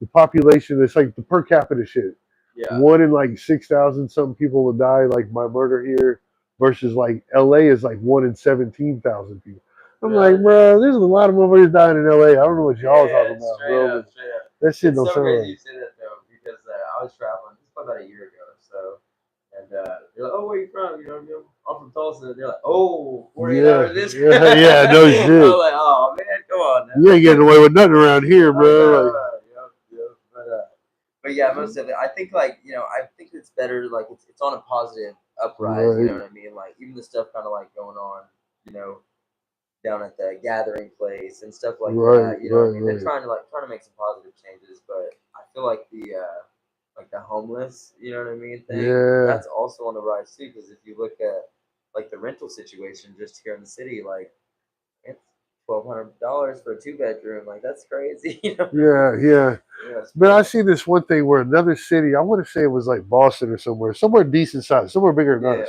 the population, it's like the per capita shit. Yeah. 1 in like 6,000 something people would die like by murder here, versus like LA is like 1 in 17,000 people. I'm like, bro, there's a lot of motherfuckers dying in LA. I don't know what y'all talking about, bro. Straight up. That shit It's don't so sound crazy right. you say that though, because I was traveling just about a year ago, so. And they're like, oh, where you from? You know what I mean? I'm from Tulsa. They're like, oh, 48 hours this. Yeah, no shit. I was like, oh man, come on now. You ain't getting away with nothing around here, bro. Like, But yeah, most of it. I think like I think it's better like it's on a positive uprise. You know what I mean? Like even the stuff kind of like going on, you know, down at the gathering place and stuff like that. You know what I mean? They're trying to make some positive changes, but I feel like the homeless, you know what I mean, thing, that's also on the rise too. Because if you look at like the rental situation just here in the city, like it's $1,200 for a 2-bedroom. Like that's crazy. You know? Yeah. But I see this one thing where another city, I want to say it was like Boston or somewhere decent size, somewhere bigger than us.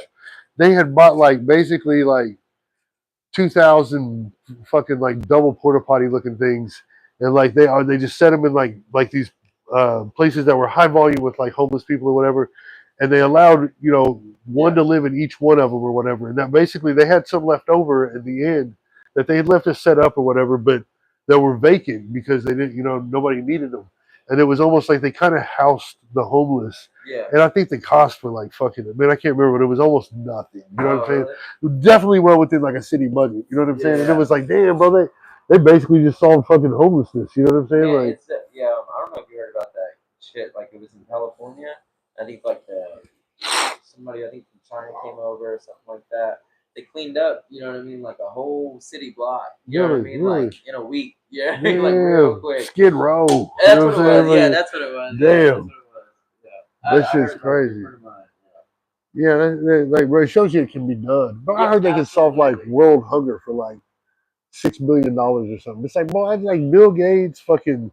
They had bought like basically like 2,000 fucking like double porta potty looking things, and like they just set them in like these places that were high volume with like homeless people or whatever, and they allowed one to live in each one of them or whatever, and that basically they had some left over at the end that they had left us set up or whatever, but that were vacant because they didn't nobody needed them, and it was almost like they kind of housed the homeless. And I think the cost for like fucking, man, I can't remember, but it was almost nothing. You know what I'm saying? Really? Definitely well within like a city budget. You know what I'm saying? And it was like, damn, bro, they basically just solved fucking homelessness. You know what I'm saying? Man, like, it's I don't know if you heard about that shit. Like it was in California. I think like somebody I think from China came over or something like that. They cleaned up, you know what I mean, like a whole city block. You know what I mean? Like in a week. Yeah, like real quick. Skid Row. That's what it was. Like, yeah, that's what it was. Damn. Yeah, that shit's crazy. Yeah, like, bro, it shows you it can be done. But I heard they can solve like world hunger for like $6 billion or something. It's like, boy, like Bill Gates, fucking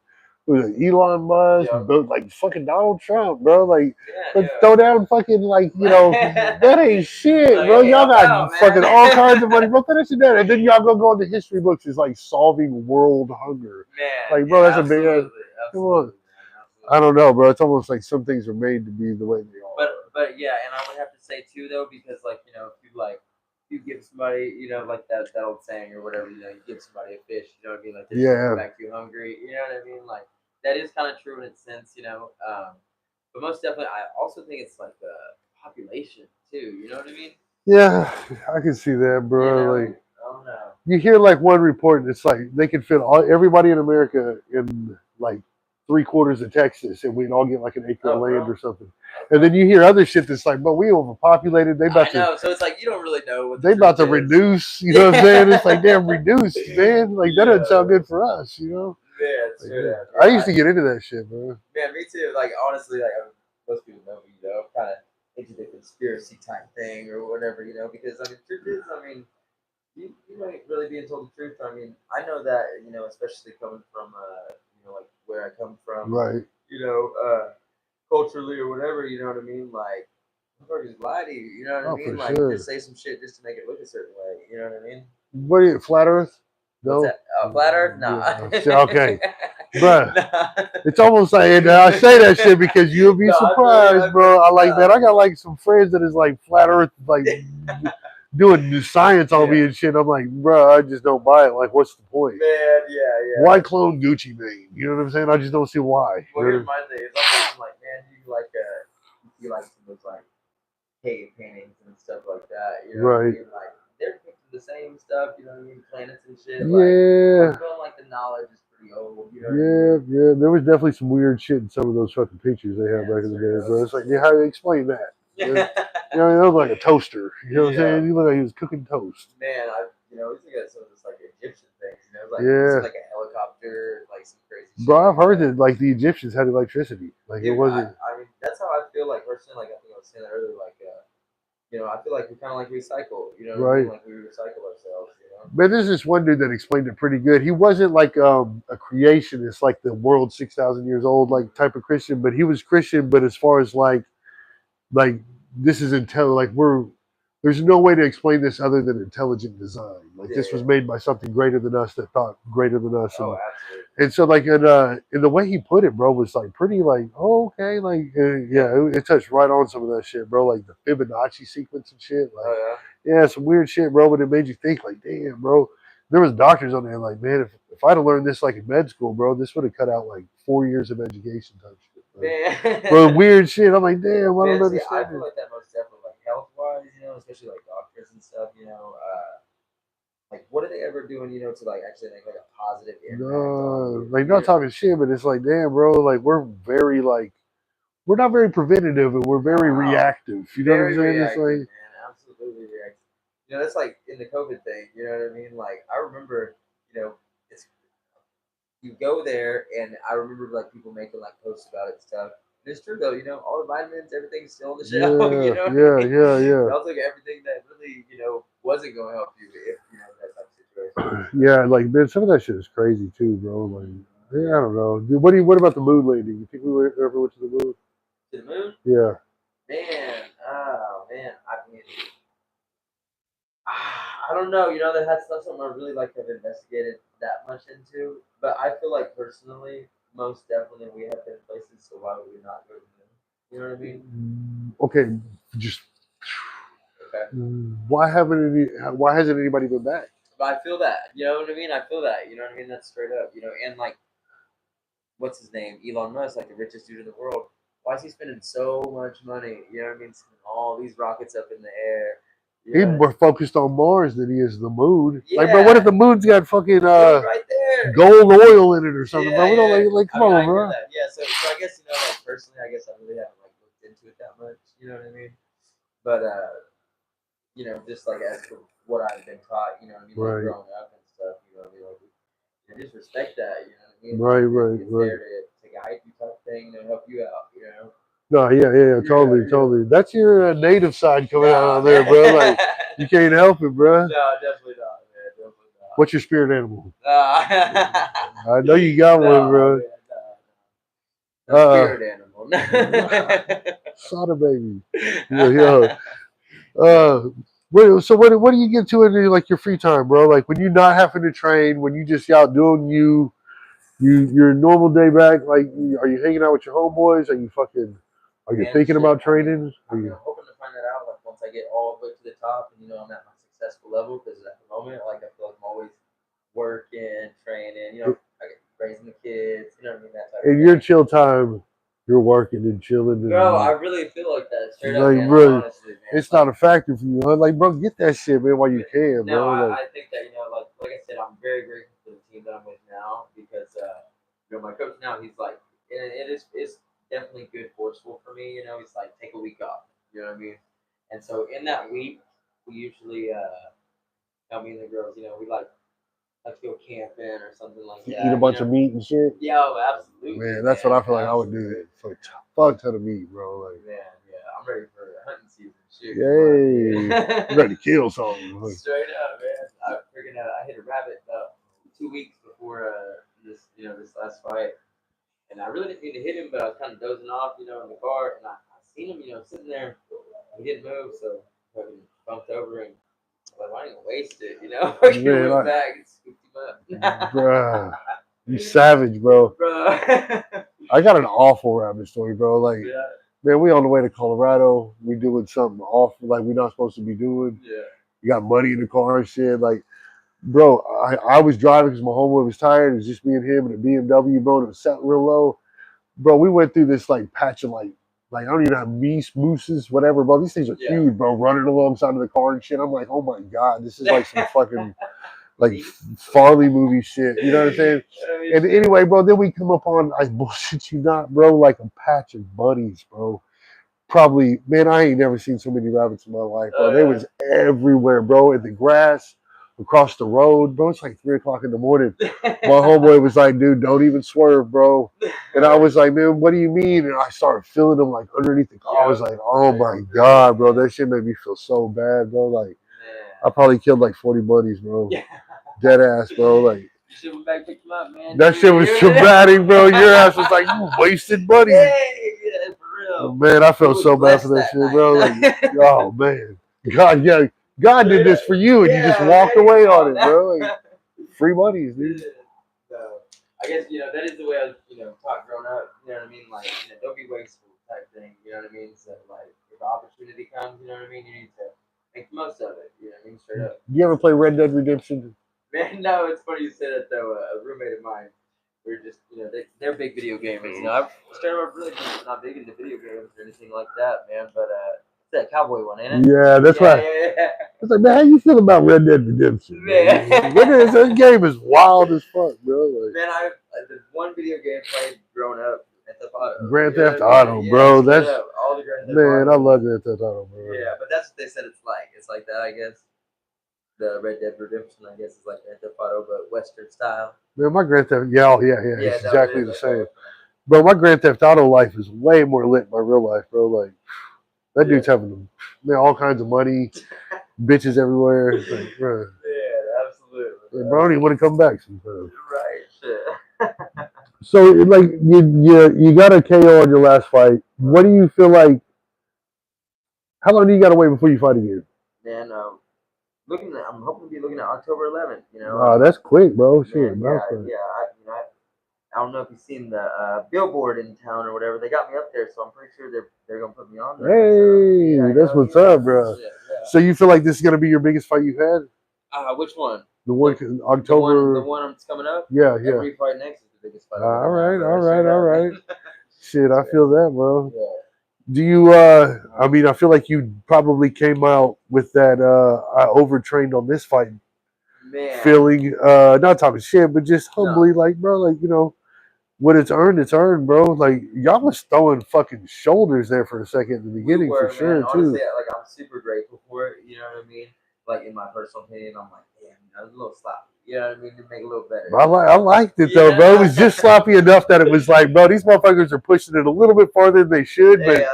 Elon Musk, like fucking Donald Trump, bro. Like, let's throw down fucking like that ain't shit, bro. Y'all got fucking all kinds of money, bro. Throw that shit down, and then y'all go into history books as like solving world hunger. Man, like, bro, that's a big. Come on. I don't know, bro. It's almost like some things are made to be the way they are. But yeah, and I would have to say too though, because like if you give somebody like that old saying or whatever, you give somebody a fish, you know what I mean, like they come back to you hungry, you know what I mean, like that is kind of true in its sense, but most definitely I also think it's like the population too, you know what I mean? Yeah, I can see that, bro. Like, I don't know. You hear like one report, and it's like they could fit everybody in America in like 3/4 of Texas, and we'd all get like an acre of land or something. And then you hear other shit that's like, but we overpopulated. They about to. So it's like you don't really know what they about to reduce. You know what I'm saying? It's like damn reduce, man. Like that doesn't sound good for us, Yeah, it's like, true. I used to get into that shit, bro. Man, me too. Like honestly, like most people know me, kind of into the conspiracy type thing or whatever, because I mean, truth is, I mean. You might really being told the truth. I mean, I know that, especially coming from, like where I come from, right? Culturally or whatever, you know what I mean? Like, motherfuckers lie to you, you know what I mean? Like, just say some shit just to make it look a certain way, you know what I mean? What are you, Flat Earth? No? What's that? Flat Earth? Nah. Yeah. Okay. Bro, it's almost like, and I say that shit because you'll be surprised, bro. I like that. I got like some friends that is like Flat Earth, like doing new science on me and shit. I'm like, bro, I just don't buy it. Like, what's the point? Man, yeah. Why clone Gucci Mane? You know what I'm saying? I just don't see why. Well, here's my thing. I'm like, man, you like some of those like cave paintings and stuff like that. You know what I mean? Like they're depicting the same stuff. You know what I mean? Planets and shit. Yeah. I'm feeling like the knowledge is pretty old. You know what I mean? Yeah. There was definitely some weird shit in some of those fucking pictures they had back in the day, bro. It's like, how do you explain that? You know, it looked like a toaster. You know what I'm saying? He looked like he was cooking toast. Man, we look at some of this like Egyptian things. You know, like a helicopter, like some crazy shit. Bro, I've heard that like the Egyptians had electricity. Like it wasn't. I mean, that's how I feel like personally. Like I think I was saying that earlier. Like I feel like we kind of like recycle. You know, what I mean? Like we recycle ourselves. You know. But there's this one dude that explained it pretty good. He wasn't like a creationist, like the world 6,000 years old, like type of Christian. But he was Christian. But as far as like this is like there's no way to explain this other than intelligent design. Like this was made by something greater than us that thought greater than us. Oh, absolutely. And so like in the way he put it, bro, was like pretty like, oh, okay, like it touched right on some of that shit, bro. Like the Fibonacci sequence and shit. Like some weird shit, bro. But it made you think like, damn, bro. There was doctors on there like, man, if I'd have learned this like in med school, bro, this would have cut out like 4 years of education type shit. Man. But weird shit. I'm like, damn, I don't understand. I feel like that most definitely like health wise, especially like doctors and stuff, like what are they ever doing, to like actually make like a positive impact on like not talking shit, but it's like, damn, bro, like we're not very preventative and we're very reactive. You know what I'm saying? It's like, man, absolutely reactive. That's like in the COVID thing, you know what I mean? Like I remember, it's you go there and I remember like people making like posts about it and stuff. It's true though, all the vitamins, everything's still on the shelf. Yeah. Also, everything that really, wasn't going to help you if that type of situation. Yeah, like man, some of that shit is crazy too, bro. Like, I don't know. Dude, what about the moon landing? You think we ever went to the moon? To the moon? Yeah. Man, oh man, I mean, I don't know. That's not something I really like have investigated that much into. But I feel like personally, most definitely, we have been places. So why would we not go to the moon? You know what I mean? Okay, just. Okay. Why hasn't anybody been back? But I feel that. You know what I mean? I feel that. You know what I mean? That's straight up. And like, what's his name? Elon Musk, like the richest dude in the world. Why is he spending so much money? You know what I mean? Sending all these rockets up in the air. He's more focused on Mars than he is the moon. Yeah. Like, bro, what if the moon's got fucking right there, gold oil in it or something? Bro, we don't like come on, bro. Yeah, so I guess like personally, I guess I really haven't like looked into it that much. You know what I mean? But just like as for what I've been taught, you know what I mean, like growing up and stuff, you know what I mean, like just respect that, you know what I mean? It's there to guide you type thing, help you out, No, yeah, totally. That's your native side coming out on there, bro. Like you can't help it, bro. No, definitely not, man. Definitely not. What's your spirit animal? I know you got one, bro. Spirit animal. Soda baby. Yeah. So what do you get to in like your free time, bro? Like when you're not having to train, when you just out doing your normal day back, like are you hanging out with your homeboys? Are you thinking about training? I'm hoping to find that out like once I get all the way to the top and I'm at my successful level because at the moment like I feel like I'm always working, training, like raising the kids, you know what I mean, that type of thing. In your chill time, you're working and chilling. Bro, I really feel like that. Straight up, man, honestly, man. It's not a factor for you, huh? Like, bro, get that shit, man, while you can, bro. No, I think that, like I said, I'm very grateful for the team that I'm with now because, my coach now, he's like, it's definitely good forceful for me, he's like, take a week off, you know what I mean? And so in that week, we usually, me and the girls, we like to go camping or something like that. Eat a bunch of meat and shit? Yeah, absolutely. Man, that's what I feel like I would do. For a fuck ton of meat, bro. Like, man, yeah, I'm ready for hunting season. Shoot. Yay. I'm ready to kill something. Straight up, man. I hit a rabbit 2 weeks before this last fight. And I really didn't mean to hit him, but I was kind of dozing off, in the car. And I seen him, sitting there. He didn't move, so I bumped over and like, why didn't I waste it, I went back and scooped him up. Bruh, you savage, bro. I got an awful rabbit story, bro. Like, man, we on the way to Colorado. We doing something awful, like we're not supposed to be doing. Yeah. You got money in the car and shit. Like, bro, I was driving because my homeboy was tired. It was just me and him in a BMW, bro. And it was set real low. Bro, we went through this like patch of like I don't even know mooses, whatever, bro. These things are huge, bro, running alongside of the car and shit. I'm like, oh my god, this is like some fucking like Farley movie shit. You know what I'm saying? And anyway, bro, then we come upon, I bullshit you not, bro, like a patch of bunnies, bro. Probably, man, I ain't never seen so many rabbits in my life, bro. They was everywhere, bro, in the grass, across the road, bro. It's like 3 o'clock in the morning. My homeboy was like, dude, don't even swerve, bro. And I was like, man, what do you mean? And I started feeling them like underneath the car. I was like, oh my god, bro, that shit made me feel so bad, bro. Like, I probably killed like 40 bunnies, bro. Dead ass, bro. Like, you should went back pick them up, man. That shit was traumatic, bro. Your ass was like, you wasted money. Yeah, for real. Man, I felt so bad for that shit, bro. Like, oh man, God, yeah, God did this for you, and you just walked away on it, bro. Like, free money, dude. So, I guess that is the way I was, taught growing up. You know what I mean? Like, don't be wasteful type thing. You know what I mean? So, like, if the opportunity comes, you know what I mean, you need to make the most of it. You know what I mean? Straight up. You ever play Red Dead Redemption? Man, no, it's funny you said it though. A roommate of mine, we were just, they're big video gamers. I started off really not big into video games or anything like that, man. But it's that cowboy one, ain't it? Yeah, that's right. Yeah. It's like, man, how you feel about Red Dead Redemption? Man, that game is wild as fuck, bro. Like, man, the one video game played growing up. Grand Theft Auto, bro. That's all the Grand Theft man. Auto. I love Grand Theft Auto, bro. Yeah, but that's what they said it's like. It's like that, I guess. The Red Dead Redemption, I guess, is like Grand Theft Auto, but Western style. Man, my Grand Theft, yeah, it's exactly the same. Bro, my Grand Theft Auto life is way more lit than my real life, bro. Like, that dude's having, man, all kinds of money, bitches everywhere. Like, bro. Yeah, absolutely. Like, bro, I don't even want to come back sometimes. Right. So, like, you got a KO on your last fight. What do you feel like? How long do you got to wait before you fight again? Man, I'm hoping to be looking at October 11th. Oh, that's quick, bro. Shit, man, I don't know if you've seen the billboard in town or whatever. They got me up there, so I'm pretty sure they're gonna put me on there. Hey, so, that's what's up, bro. Yeah. So you feel like this is gonna be your biggest fight you've had? Which one? The one in October. The one that's coming up. Yeah. Every fight next is the biggest fight. All right. Shit, I feel that, bro. Yeah. Do you? I mean, I feel like you probably came out with that. I overtrained on this fight. Man. Feeling, not talking shit, but just humbly, like, bro, like, when it's earned, bro. Like, y'all was throwing fucking shoulders there for a second in the beginning, for sure, man. Honestly, too. Like, I'm super grateful for it. You know what I mean? Like, in my personal opinion, I'm like, damn, it was a little sloppy. You know what I mean? To make it a little better. I liked it though, bro. It was just sloppy enough that it was like, bro, these motherfuckers are pushing it a little bit farther than they should, but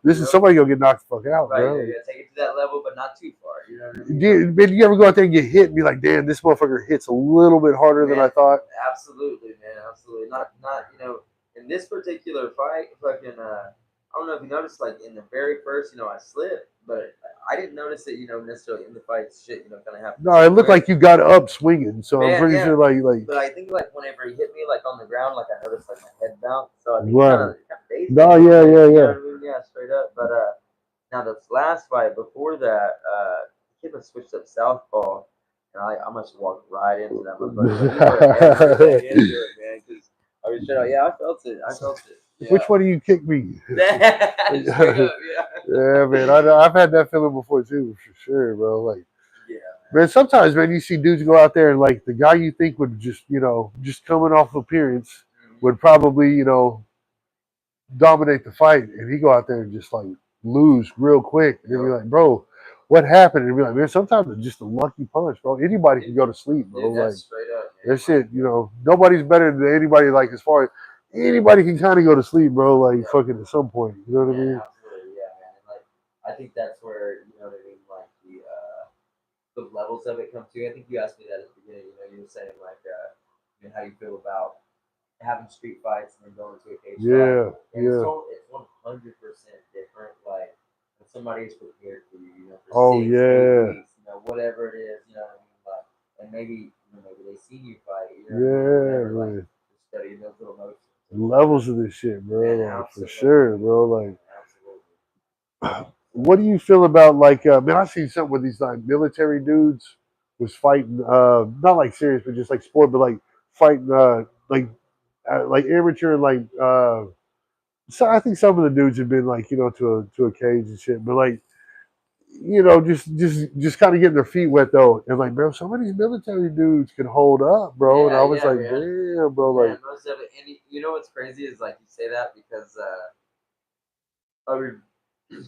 this is somebody gonna get knocked the fuck out, right, bro. Yeah, take it to that level, but not too far. You know what I mean? Did you ever go out there and get hit and be like, damn, this motherfucker hits a little bit harder than I thought? Absolutely, man. Absolutely. Not in this particular fight, fucking I don't know if you noticed, like in the very first, I slipped, but I didn't notice it, necessarily in the fight. Shit, kind of happened. No, it looked like you got up swinging, so I'm pretty sure, like. But I think, like, whenever he hit me, like on the ground, like I noticed, like my head bounce. So I think right. Dazed no, me. Yeah. You know what I mean? Yeah, straight up. But now this last fight before that, the kid was switched up southpaw, and I must have walked right into that motherfucker. Into it, man. Because I was straight up. Yeah, I felt it. Yeah. Which one do you kick me? Straight up, yeah, man. I've had that feeling before too, for sure, bro. Like, man, sometimes, man, you see dudes go out there and like the guy you think would just, just coming off appearance would probably, dominate the fight, and he go out there and just like lose real quick. And they'd be like, bro, what happened? And be like, man, sometimes it's just a lucky punch, bro. Anybody can go to sleep, bro. Like, straight up, that shit, nobody's better than anybody. Like, as far as anybody can kind of go to sleep, bro. Like, fucking at some point, you know what I mean? Absolutely, yeah, man. And, like, I think that's where what I mean. Like the levels of it come to. I think you asked me that at the beginning. You were saying like, how you feel about having street fights and then going to a cage fight. And it's 100% different. Like when somebody's prepared for you, for 6 8 weeks, whatever it is, what I mean. Like, and maybe they see you fight. Like, studying those little motions. Levels of this shit, bro. Like, for sure, bro. Like, absolutely. what do you feel about like? Man, I seen something with these like military dudes was fighting, not like serious, but just like sport, but like fighting, like amateur, like. So I think some of the dudes have been like, to a cage and shit, but like, just kind of getting their feet wet though, and like, bro, some of these military dudes can hold up, bro, and I Yeah, was yeah, like, man. damn, bro, like, Man, most definitely. And you know what's crazy is like you say that because I mean,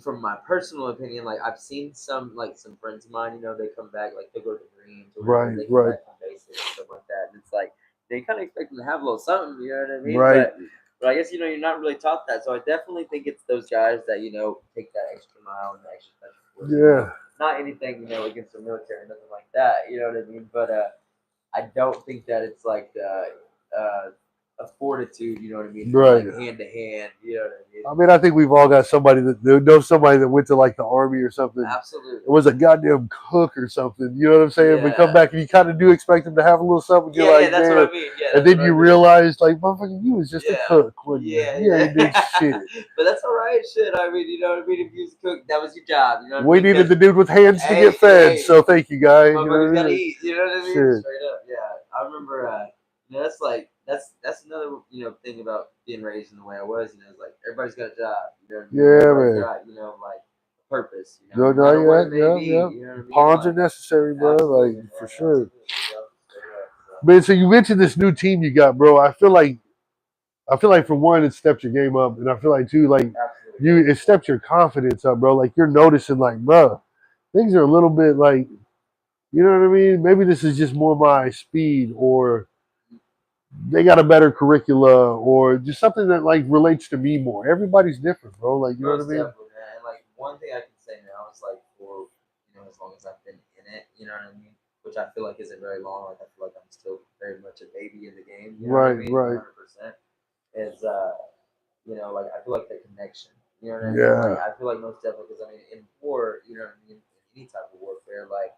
from my personal opinion, like I've seen some friends of mine, they come back like they go to the Marines or whatever, right, they come right, back from basic and stuff like that, and it's like they kind of expect them to have a little something, you know what I mean? right, But I guess you're not really taught that, so I definitely think it's those guys that take that extra mile and the extra special force. yeah, Not anything against the military, nothing like that, you know what I mean? But I don't think that it's like a fortitude, you know what I mean, from right. like hand to hand, you know what I mean? I mean, I think we've all got somebody that knows somebody that went to like the army or something. Absolutely. It was a goddamn cook or something. You know what I'm saying? But come Yeah. back and you kind of do expect them to have a little something. You're Yeah, yeah, like, that's what man. I mean. Yeah, And that's then what I you mean. realize, like, motherfucker, you was just a Yeah. cook, wasn't you? Yeah, You ain't did shit. But that's all right, shit. I mean, you know what I mean? If you was a cook, that was your job. You know what I We mean? needed 'Cause, the dude with hands to hey, get fed, hey, so thank you, guy. You know what motherfuckers I gotta mean? eat. You know what I mean? Shit. Straight up. Yeah. I remember. That's like that's another thing about being raised in the way I was. It's like everybody's got a job. You know what I mean? Yeah, Everybody's man. got like a purpose. No, No no, matter what it yeah, may yeah, be. yeah. You know what I mean? Pawns are Like necessary, bro. Like, absolutely, for man. sure. Absolutely. Yep. Straight up. So. Man, so you mentioned this new team you got, bro. I feel like for one, it stepped your game up, and I feel like too, like Absolutely. it stepped your confidence up, bro. Like you're noticing, like, bro, things are a little bit like, you know what I mean? Maybe this is just more my speed, or they got a better curricula, or just something that like relates to me more. Everybody's different, bro. Like, you know what I Most mean? definitely, man. And like one thing I can say now is like for as long as I've been in it, you know what I mean? Which I feel like isn't very long. Like I feel like I'm still very much a baby in the game. You know what I Right, mean? right. 100% is like I feel like the connection. You know what I mean? Like Yeah. I feel like most definitely because I mean in war, you know what I mean? In any type of warfare, like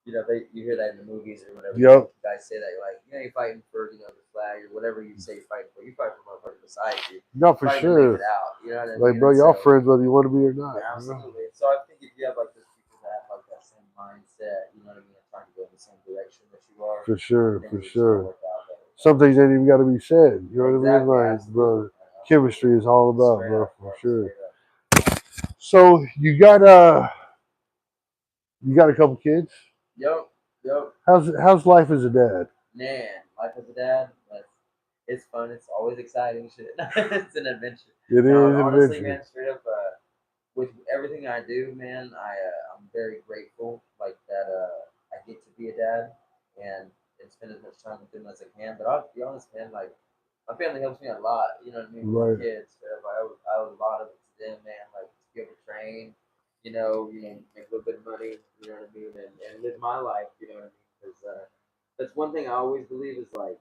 you hear that in the movies or whatever. Yep. Guys say that you're like, you're fighting for the flag or whatever you say you're fighting for. You fight for motherfucker beside you. No, for Fighting to make sure. it out. You know what I Like, mean? bro, And y'all so friends whether you want to be or not. absolutely. So I think if you have like those people that have like that same mindset, you know what I mean, and trying to go in the same direction that you are, For sure, then for it's gonna sure. work out better. Some things ain't even got to be said. You know what I mean? Exactly. Like, Absolutely. bro, chemistry is all about, Straight bro, up, for bro. sure. Straight up. So you got a couple kids. Yep. Yep. How's life as a dad? Man, life as a dad, it's fun. It's always exciting shit. It's an adventure. It No, is an honestly, adventure. man, straight up, with everything I do, man, I'm very grateful like that. I get to be a dad and spend as much time with them as I can. But I'll be honest, man, like my family helps me a lot. You know what I mean? With Right. my kids, I owe a lot of it to them, man. Like to be able to train, make a little bit of money. You know what I mean? And live my life. You know what I mean? Because that's one thing I always believe is like,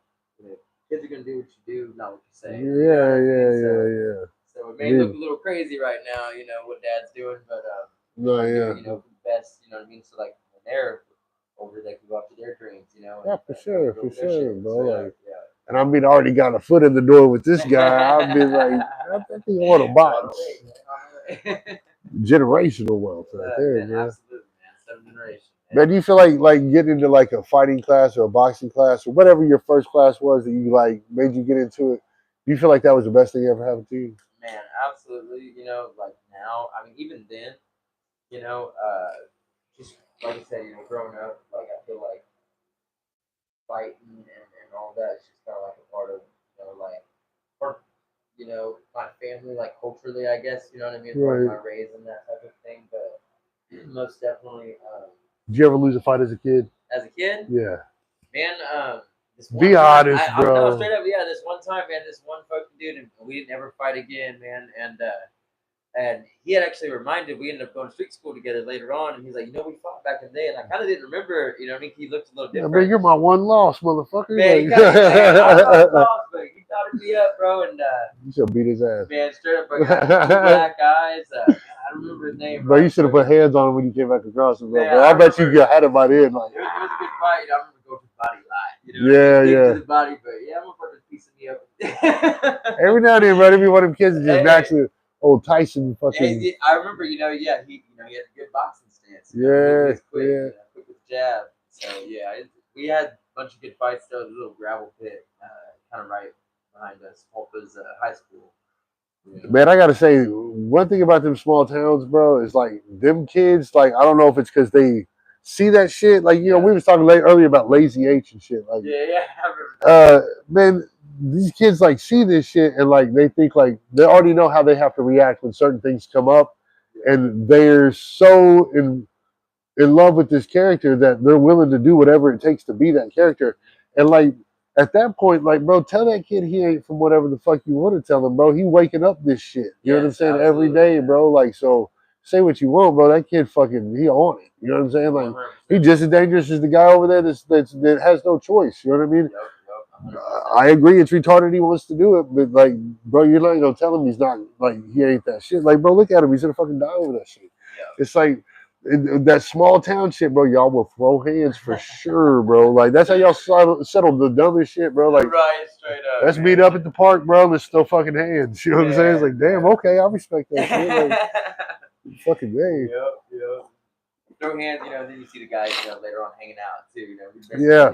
kids are gonna do what you do, not what you say. Yeah, You know what I mean? yeah. So it may look a little crazy right now, what dad's doing, but No, trying to yeah. do it, for the best, you know what I mean? So like when they're older, they can go after their dreams, Yeah, for sure, go for with their sure, shit. bro. So, Like, and I mean, I already got a foot in the door with this guy. I've been like, I think he on a On box. the way, man, on the way. Generational wealth right there, Man, man. absolutely, man. Seventh generation. Man, do you feel like getting into like a fighting class or a boxing class or whatever your first class was that you like made you get into it? Do you feel like that was the best thing ever happened to you? Man, absolutely. Like now, I mean, even then, just like I said, growing up, like I feel like fighting and all that is just kind of like a part of, like, or, my family, like culturally, I guess, you know what I mean? Part of my Right. raising and that type of thing. But most definitely, Did you ever lose a fight as a kid? as a kid, Yeah. man, this one Be time, honest, I'm no bro. straight up, yeah, this one time, man, this one fucking dude, and we didn't ever fight again, man, and he had actually reminded we ended up going to street school together later on, and he's like, we fought back in the day, and I kind of didn't remember, what I mean? He looked a little Yeah, different. man, you're my one loss, motherfucker. Man, Like, I lost, but he dotted me up, bro, and you should beat his ass. man, straight up, I got two black eyes. Man, I don't remember his name. But you should have put hands on him when you came back across him, bro. Man, Bro. I bet you had him by the end. Like, it was a good fight. I remember going to the body a lot. Yeah. To the body, but yeah, I'm a fucking piece of me up. Every now and then, bro, there be one of them kids that just Hey. naturally, old Tyson Yeah, fucking. I remember, he had a good boxing stance. He Yeah, was quick, yeah. quick with the jab. So yeah, we had a bunch of good fights. There was a little gravel pit, kind of right behind us. Polka's high school. Yeah. Man, I gotta say, one thing about them small towns, bro, is like them kids. Like, I don't know if it's because they see that shit. Like, we was talking earlier about Lazy H and shit. Like, Yeah, I remember that. man, these kids like see this shit and like they think like they already know how they have to react when certain things come up, and they're so in love with this character that they're willing to do whatever it takes to be that character. And like at that point, like, bro, tell that kid he ain't from whatever the fuck you want to tell him, bro. He waking up this shit. You know what I'm saying? Every day, bro. Like, so say what you want, bro. That kid fucking he on it. You know what I'm saying? Like 100%. he just as dangerous as the guy over there that has no choice. You know what I mean? Yep, 100%. I agree it's retarded he wants to do it, but like, bro, you're not gonna tell him he's not like he ain't that shit. Like, bro, look at him, he's gonna fucking die over that shit. Yeah. It's like that small town shit, bro. Y'all will throw hands for sure, bro. Like that's how y'all settle the dumbest shit, bro. Like, right, straight up. let's meet up at the park, bro. Let's throw fucking hands. You know what I'm saying? It's like, damn, okay, I respect that shit. Like, fucking day. Yep. Throw hands, then you see the guys, later on hanging out too, Yeah.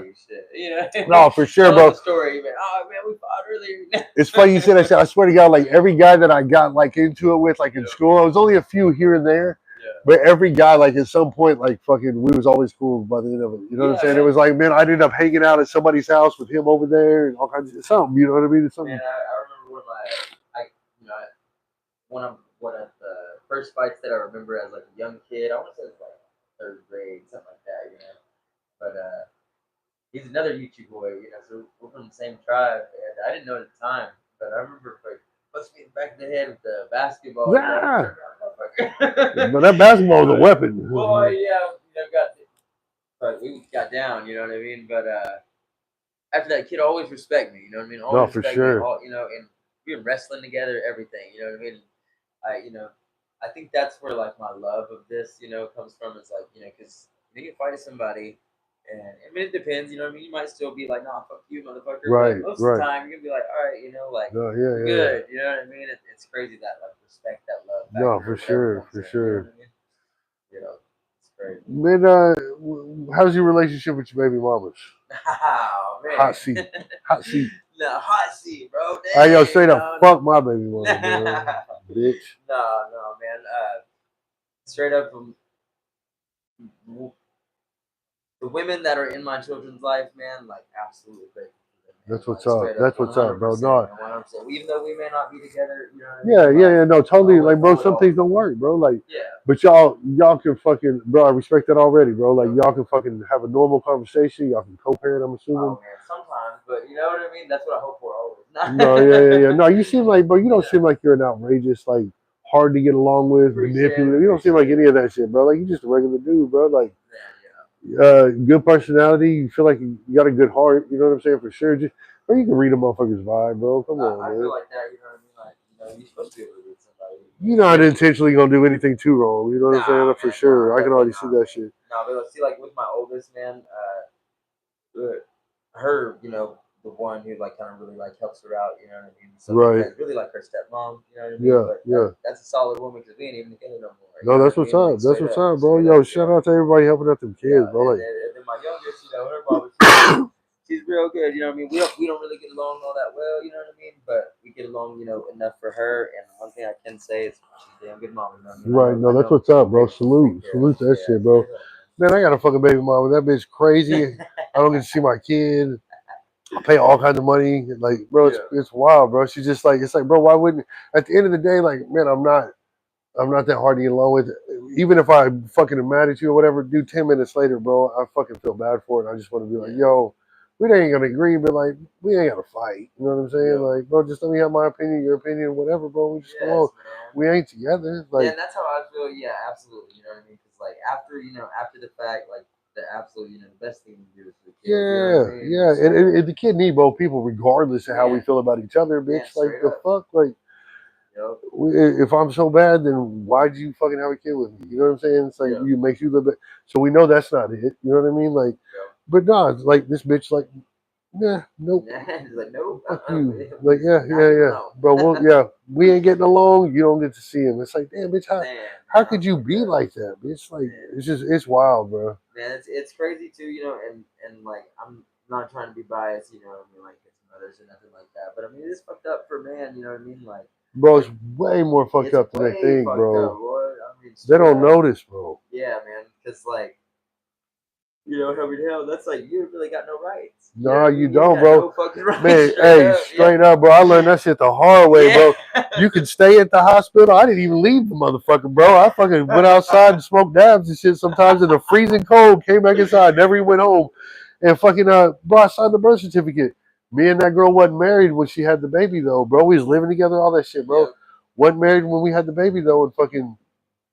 Shit, No, for sure, bro. The story, man. Oh man, we fought earlier. It's funny you said that shit. I swear to God, like every guy that I got like into it with, like in school, I was only a few here and there. Yeah. But every guy, like at some point, like fucking, we was always cool by the end of it. You know what I'm saying? Man. It was like, man, I ended up hanging out at somebody's house with him over there and all kinds of something. You know what I mean? It's something. Man, I remember one of the first fights that I remember as like a young kid. I want to say it was like third grade, something like that, But he's another YouTube boy, So we're from the same tribe, and I didn't know it at the time, but I remember like pushed me in the back of the head with the basketball. Yeah. But that basketball was a weapon. Boy, yeah, we got down, you know what I mean? But after that, kid always respect me, you know what I mean? Always for respect sure. me, and we were wrestling together, everything, you know what I mean? I think that's where like my love of this, comes from. Is like, because you fight somebody, and I mean it depends, you know what I mean? You might still be like, nah, fuck you, motherfucker. Right, but most of the time you're gonna be like, all right, like good, you know what I mean? It's crazy that like respect, that love. No, for sure. You know what I mean? It's crazy. Man, how's your relationship with your baby mamas? Oh, man. Hot seat. No, hot seat, bro. Hey, yo, straight up, fuck my baby mama, bro. Bitch. No, man. Straight up, the women that are in my children's life, man, like absolutely great. That's what's up. That's what's up, bro. No, even though we may not be together, Yeah, no, totally. Like, bro, some things don't work, bro. Like, but y'all can fucking, bro. I respect that already, bro. Like, y'all can fucking have a normal conversation. Y'all can co-parent. I'm assuming. Oh man, sometimes, but you know what I mean. That's what I hope for always. No, yeah. No, you seem like, bro. You don't seem like you're an outrageous, like, hard to get along with, manipulative. You don't seem like any of that shit, bro. Like, you're just a regular dude, bro. Like, good personality. You feel like you got a good heart. You know what I'm saying? For sure. Just, bro, you can read a motherfucker's vibe, bro. Come on, man. I feel like that. You know what I mean? Like, you're supposed to be able to read somebody. You're not intentionally gonna do anything too wrong. You know what I'm saying? For sure. I can already see that shit. No, but see, like with my oldest man, her, the one who like kind of really like helps her out. You know what I mean? So right. Really like her stepmom. You know what I mean? Yeah. That's a solid woman because we ain't even together no more. No, that's what's up. That's what's up, bro. Yo, shout out to everybody helping out them kids, bro. Like, and then my youngest, her mom, she's real good. You know what I mean? We don't really get along all that well. You know what I mean? But we get along, enough for her. And one thing I can say is she's a damn good mom. You know what I mean? Right. No, that's what's up, bro. Salute to that shit, bro. Man, I got a fucking baby mama. That bitch crazy. I don't get to see my kid. I pay all kinds of money. Like, bro, it's wild, bro. She's just like, it's like, bro, why wouldn't? At the end of the day, like, man, I'm not that hard to get along with. Even if I fucking am mad at you or whatever, dude, 10 minutes later, bro, I fucking feel bad for it. I just want to be like, yo, we ain't gonna agree, but like, we ain't gotta fight. You know what I'm saying? Like, bro, just let me have my opinion, your opinion, whatever, bro. We just go on. We ain't together. Like, and that's how I feel. Yeah, absolutely. You know what I mean? Because like after the fact, like the absolute, the best thing to do is for the kid. Yeah. And the kid need both people, regardless of how we feel about each other, bitch. Like, the fuck, like. If I'm so bad, then why'd you fucking have a kid with me? You know what I'm saying? It's like you makes you live it. So we know that's not it. You know what I mean? Like, but no, it's like this bitch, like, Nah, nope. He's like, nope. Fuck you. We Like, yeah, not yeah, getting yeah. along. Bro, well, yeah, we ain't getting along. You don't get to see him. It's like, damn, bitch, how Man, could you be that. like that? Bitch, like, Man. it's wild, bro. Man, it's crazy too, and like I'm not trying to be biased, I mean, like his mothers or nothing like that, but I mean it's fucked up for man, you know what I mean, Bro, it's like way more fucked it's up than they way think, fucked up, bro. boy. I mean, They straight don't up, notice, bro. yeah, man, because like I mean, hell, that's like you really got no rights, you know No, what I you mean? You ain't don't, got bro. no fucking rights, Man, straight hey, up, yeah, straight up, bro. I learned that shit the hard way, yeah, bro. You can stay at the hospital. I didn't even leave the motherfucker, bro. I fucking went outside and smoked dabs and shit sometimes in the freezing cold, came back inside, never even went home. And fucking, bro, I signed the birth certificate. Me and that girl wasn't married when she had the baby, though, bro. We was living together, all that shit, bro. yep. Wasn't married when we had the baby, though, and fucking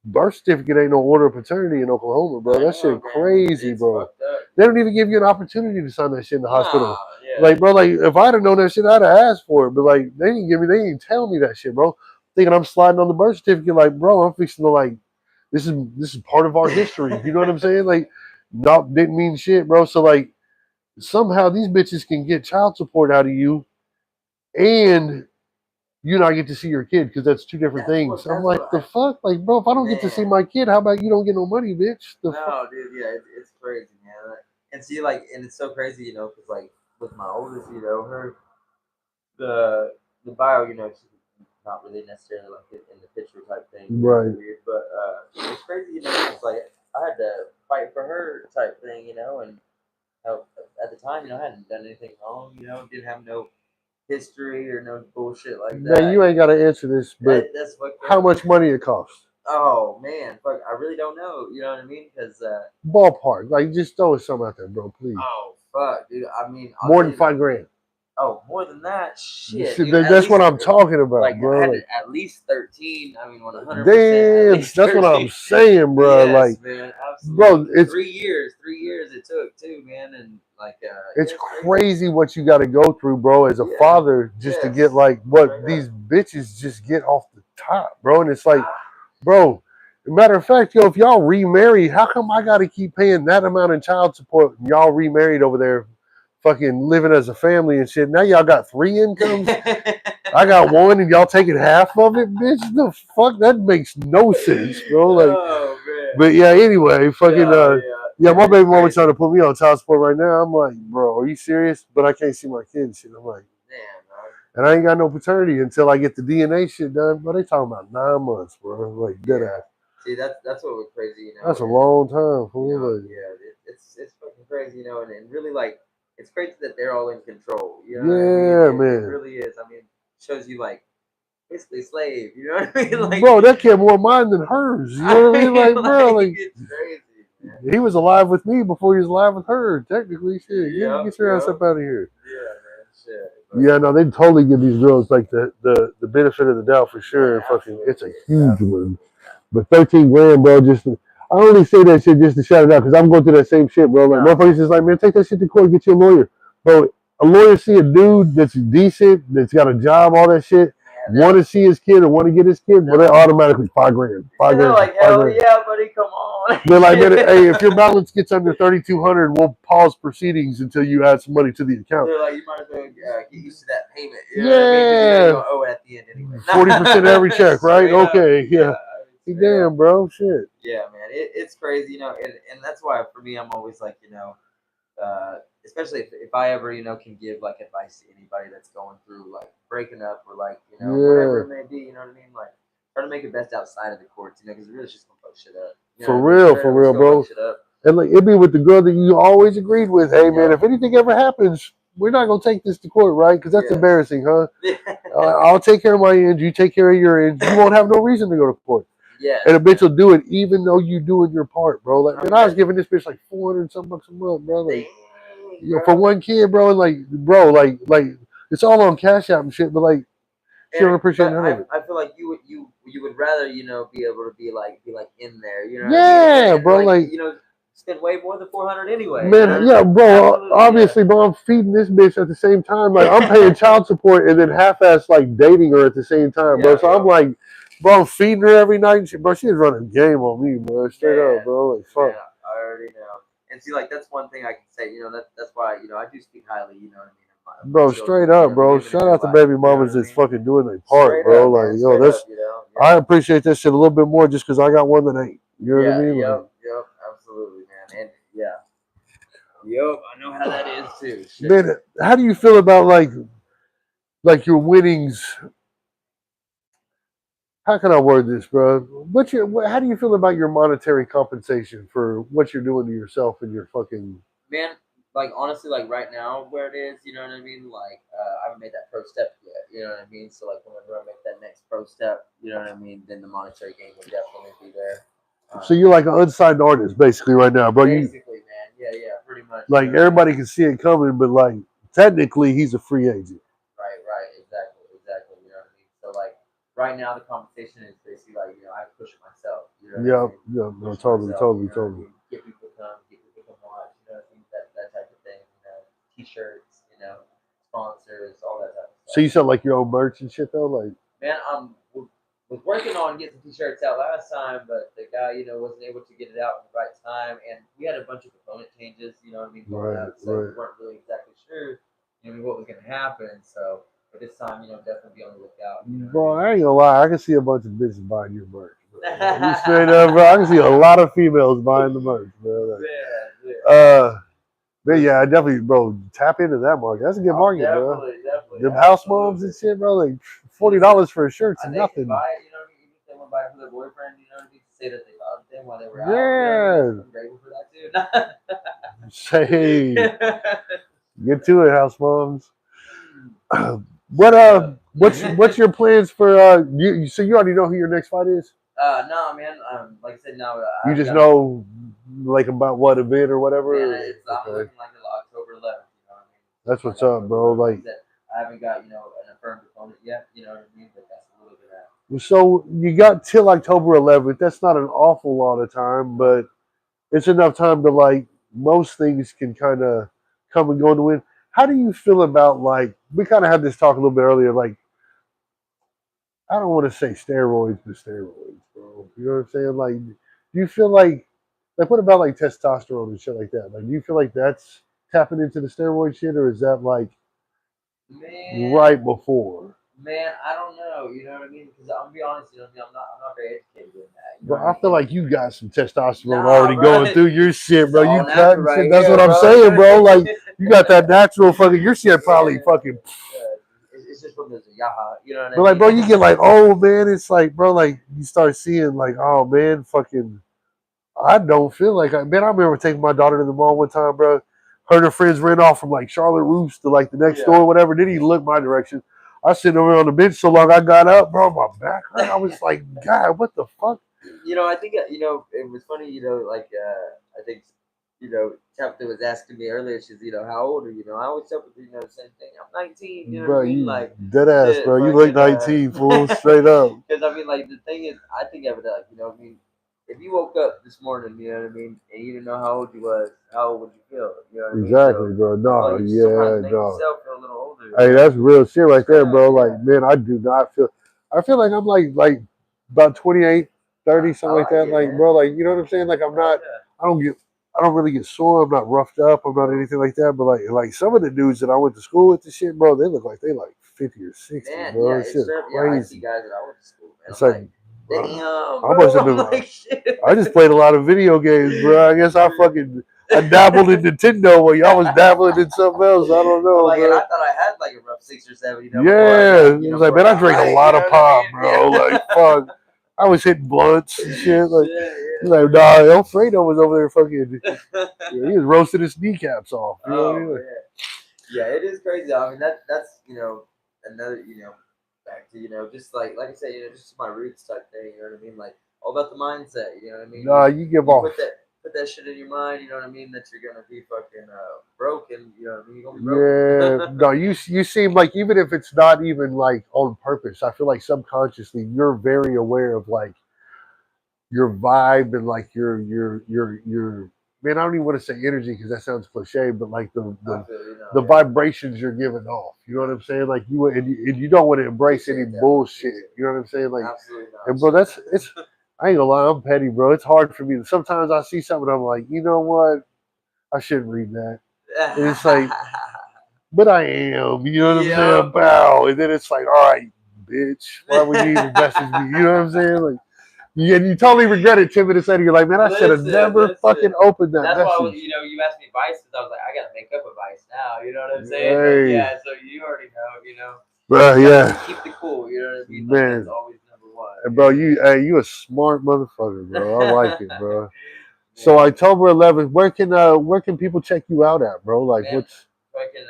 birth certificate ain't no order of paternity in Oklahoma, bro. I That know, shit man, crazy, it's bro. fucked up. They don't even give you an opportunity to sign that shit in the Nah, hospital. yeah, Like, bro, like if I'd have known that shit, I'd have asked for it. But like, they didn't tell me that shit, bro. Thinking I'm sliding on the birth certificate, like, bro, I'm fixing to like, this is part of our history. You know what I'm saying? Like, no, didn't mean shit, bro. So like, somehow these bitches can get child support out of you, and you not get to see your kid because that's two different things. I'm that's like, what the fuck, like, bro, if I don't get to see man. my kid, how about you don't get no money, bitch? The fuck? No, dude, yeah, it's crazy, man. And see, like, and it's so crazy, because like with my oldest, her the bio, she's not really necessarily like in the picture type thing, Right. weird, but it's crazy, it's like I had to fight for her type thing, and how, at the time, I hadn't done anything wrong, didn't have no history or no bullshit like Now that. you ain't got to answer this, but That's fucked how up. much money it costs? Oh man, fuck, I really don't know. You know what I mean? Because Ballpark, like just throw something out there, bro, please. oh fuck, dude. I mean, I'll More tell than you. $5,000. Oh, more than that, shit, See, dude. At that's least what I'm talking about, like I bro. had Like, at least 13. I mean, 100% at damn, least that's what I'm 13. saying, bro. Yes, Like, man, bro, absolutely. it's 3 years, 3 years it took too, man, and like it's yeah, it's crazy. crazy what you got to go through, bro, as a Yeah, father, just to get yes, like what straight up. these bitches just get off the top, bro. And it's like, Ah, bro. Matter of fact, yo, if y'all remarried, how come I got to keep paying that amount in child support? And y'all remarried over there, fucking living as a family and shit. Now y'all got 3 incomes. I got one, and y'all taking half of it, bitch. The fuck, that makes no sense, bro. Like, oh man. but yeah. Anyway, fucking No, yeah. yeah, My it's baby mama crazy. trying to put me on child support right now. I'm like, bro, are you serious? But I can't see my kids. Shit. I'm like, Man, dog. and I ain't got no paternity until I get the DNA shit done. But they talking about 9 months, bro. Like dead Yeah. ass. See, that's what was crazy, That's a and long time, fool. Like, yeah, it's fucking crazy, and really like it's crazy that they're all in control. You know what I mean? yeah, It man. really is. I mean, shows you like basically slave. You know what I mean? Like, Bro, that kid more mine than hers. You know what I mean? Like, bro, like like it's crazy, man. he was alive with me before he was alive with her. Technically, shit. Yep, Get your ass yep. up out of here. Yeah, man. Shit. But, Yeah, no, they totally give these girls like the benefit of the doubt for sure. man, And fucking, it's a absolutely, huge absolutely. one. But 13 grand, bro, just I only say that shit just to shout it out because I'm going through that same shit, bro. Like, No, motherfuckers just like, man, take that shit to court, get you a lawyer, bro. A lawyer see a dude that's decent, that's got a job, all that shit, man, want to see his kid or want to get his kid, well, they automatically 5 grand, five they're grand, like, five hell grand. yeah, buddy, come on. They're like, man, hey, if your balance gets under 3,200, we'll pause proceedings until you add some money to the account. They're like, you might as well get used to that payment. You know what I mean? Because you're Yeah, gonna owe it at the end anyway. 40% of every check, right? Straight up. Okay, Yeah. yeah. I mean, straight up. Damn, bro, shit. Yeah, man, it's crazy, and that's why for me, I'm always like, especially if I ever, can give like advice to anybody that's going through like breaking up or like, whatever Yeah, it may be, you know what I mean? Like, try to make it best outside of the courts, because really it's just gonna fuck shit up. You know what I mean? Straight for up, it's real, gonna fuck bro. shit up. And like it be with the girl that you always agreed with. Hey, man, Yep. if anything ever happens, we're not gonna take this to court, right? Because that's Yes. embarrassing, huh? Yeah. I'll take care of my ends. You take care of your ends. You won't have no reason to go to court. Yes. And a bitch will do it even though you doing your part, bro. Like, I man, mean, I was giving this bitch like 400 some bucks a month, bro. Like, dang, you know, for one kid, bro. And like, bro, like it's all on Cash App and shit. But like, she don't appreciate but none of it. I feel like you would rather be able to be like in there, you know what I mean? Yeah, And bro. like Like, spend way more than 400 anyway. You know what man, I yeah, mean? bro. Absolutely, Obviously, bro, I'm feeding this bitch at the same time. Like, I'm paying child support and then half-ass like dating her at the same time, bro. Yeah, So I'm like, bro, I'm feeding her every night. And shit, bro, she's running game on me, bro. Straight man, up, bro. Like, man, fuck. I already know. And see, like that's one thing I can say. That's why I do speak highly. You know what I mean? Of Bro, my children, straight up, bro. living a Shout good out to life, baby you know mamas what I that's mean? fucking doing their part, Straight bro. up, man. Like, Straight that's up, I appreciate that shit a little bit more just because I got one that ain't. You know what I Yeah, mean? Like, yep, absolutely, man. And yeah, yep, I know how that is too. Shit. man, how do you feel about like your winnings? How can I word this, bro? How do you feel about your monetary compensation for what you're doing to yourself and your fucking? Man, like honestly, like right now where it is, you know what I mean? Like I haven't made that pro step yet, you know what I mean? So like whenever I make that next pro step, you know what I mean, then the monetary gain will definitely be there. So you're like an unsigned artist, basically, right now, bro. You Basically, man. Yeah, pretty much. like everybody can see it coming, but like technically, he's a free agent. Right, exactly. You know what I mean? So like right now the compensation is basically like, I push it myself. You know what I mean? Yeah, no, Push totally, myself, totally, you know what I totally. mean? Get people to come, watch, you know what I mean? That type of thing, T-shirts, sponsors, all that type of So stuff. you sell like your own merch and shit though, like. Man, was working on getting the T-shirts out last time, but the guy, wasn't able to get it out in the right time, and we had a bunch of component changes, you know what I mean, going out, so we weren't really exactly sure, what was going to happen. So, but this time, definitely be on the lookout. Bro, I ain't gonna lie, I can see a bunch of bitches buying your merch. You straight up, bro. I can see a lot of females buying the merch, bro. Like, but yeah, I definitely, bro, tap into that market. That's a good market, bro. Definitely. Them house moms and shit, bro. Like $40 for a shirt's nothing. Buy it, even if they want to buy it for their boyfriend, to say that they loved them while they were out. Yeah. I'm grateful for that too. Say, get to it, house moms. What's your plans for you? So you already know who your next fight is? No, man. Like I said, no. You just know like about what event or whatever. Man, I'm looking like October 11th. You know what I mean? That's what's up, bro. Like I haven't got an affirmed opponent yet. You know what I mean? But that's a little bit out. So you got till October 11th. That's not an awful lot of time, but it's enough time to like most things can kind of come and go in the wind. How do you feel about like we kind of had this talk a little bit earlier? Like I don't want to say steroids, but steroids, bro. You know what I'm saying? Like, do you feel like what about like testosterone and shit like that? Like, do you feel like that's tapping into the steroid shit, or is that like right before? Man, I don't know. You know what I mean? Because I'm gonna be honest, I'm not very educated in that. But I feel like you got some testosterone already going through your shit, bro. You cut right shit. That's here, what I'm saying, bro. Like you got that natural fucking. Your shit probably fucking. It's just from the yaha, you know what I mean? But like, bro, you get like, oh man, it's like, bro, like you start seeing like, oh man, fucking. I don't feel like man. I remember taking my daughter to the mall one time, bro. Her and her friends ran off from like Charlotte Roos to like the next door or whatever. Then he looked my direction. I sitting over on the bench so long I got up, bro. My back hurt. I was like, God, what the fuck? I think it was funny. I think Tabitha was asking me earlier. She's how old are you? I always tell people the same thing. I'm 19. You know bro, what I mean? you Like dead ass, bro. You look 19, fool. Straight up. Because I mean, like the thing is, I think of it like I mean, if you woke up this morning, you know what I mean, and you didn't know how old you was, how old would you feel? You know what I mean? Exactly, So, bro. No, make no. yourself feel a little older. Hey, that's real shit right there, bro. Like, man, I do not feel. I feel like I'm like about 28, 30, something like that. Like, bro, like you know what I'm saying? Like, I'm not. I don't really get sore. I'm not roughed up. I'm not anything like that. But like some of the dudes that I went to school with, the shit, bro, they look like they like 50 or 60, man, bro. It's just crazy. I see guys that I went to school, man. It's like, damn, I must have been. like, shit. I just played a lot of video games, bro. I guess I dabbled in Nintendo while y'all was dabbling in something else. I don't know, like, bro. and I thought I had like a rough 6 or 7. Yeah, it was like, man, I drank a lot of pop, bro. Like, fuck. I was hitting blunts and shit. Like, like, nah, Alfredo was over there fucking. He was roasting his kneecaps off. You know what I mean? Like, yeah, it is crazy. I mean, that's another back to just like I said, just my roots type thing. You know what I mean? Like all about the mindset. You know what I mean? Nah, you give off. Put that shit in your mind. You know what I mean? That you're gonna be fucking broken. You know what I mean? You're gonna be broken. Yeah, no, you seem like even if it's not even like on purpose, I feel like subconsciously you're very aware of like your vibe and like your man. I don't even want to say energy because that sounds cliche, but like the vibrations you're giving off. You know what I'm saying? Like and you don't want to embrace any bullshit. You know what I'm saying? Like, and bro, it's I ain't gonna lie, I'm petty, bro. It's hard for me. Sometimes I see something, I'm like, you know what? I shouldn't read that. And it's like, but I am. You know what I'm saying? Bow. And then it's like, all right, bitch. Why would you even message me? You know what I'm saying? Like, yeah, you totally regret it 10 minutes later. You're like, man, I should have never fucking opened that That's message. why you asked me vices. I was like, I gotta make up a vice now. You know what I'm saying? Hey. Yeah. So you already know. Yeah. Keep the cool. You know what I mean? Man. Like, that's always number one. And bro, you a smart motherfucker, bro. I like it, bro. So October 11th, where can people check you out at, bro? Like, man, what's fucking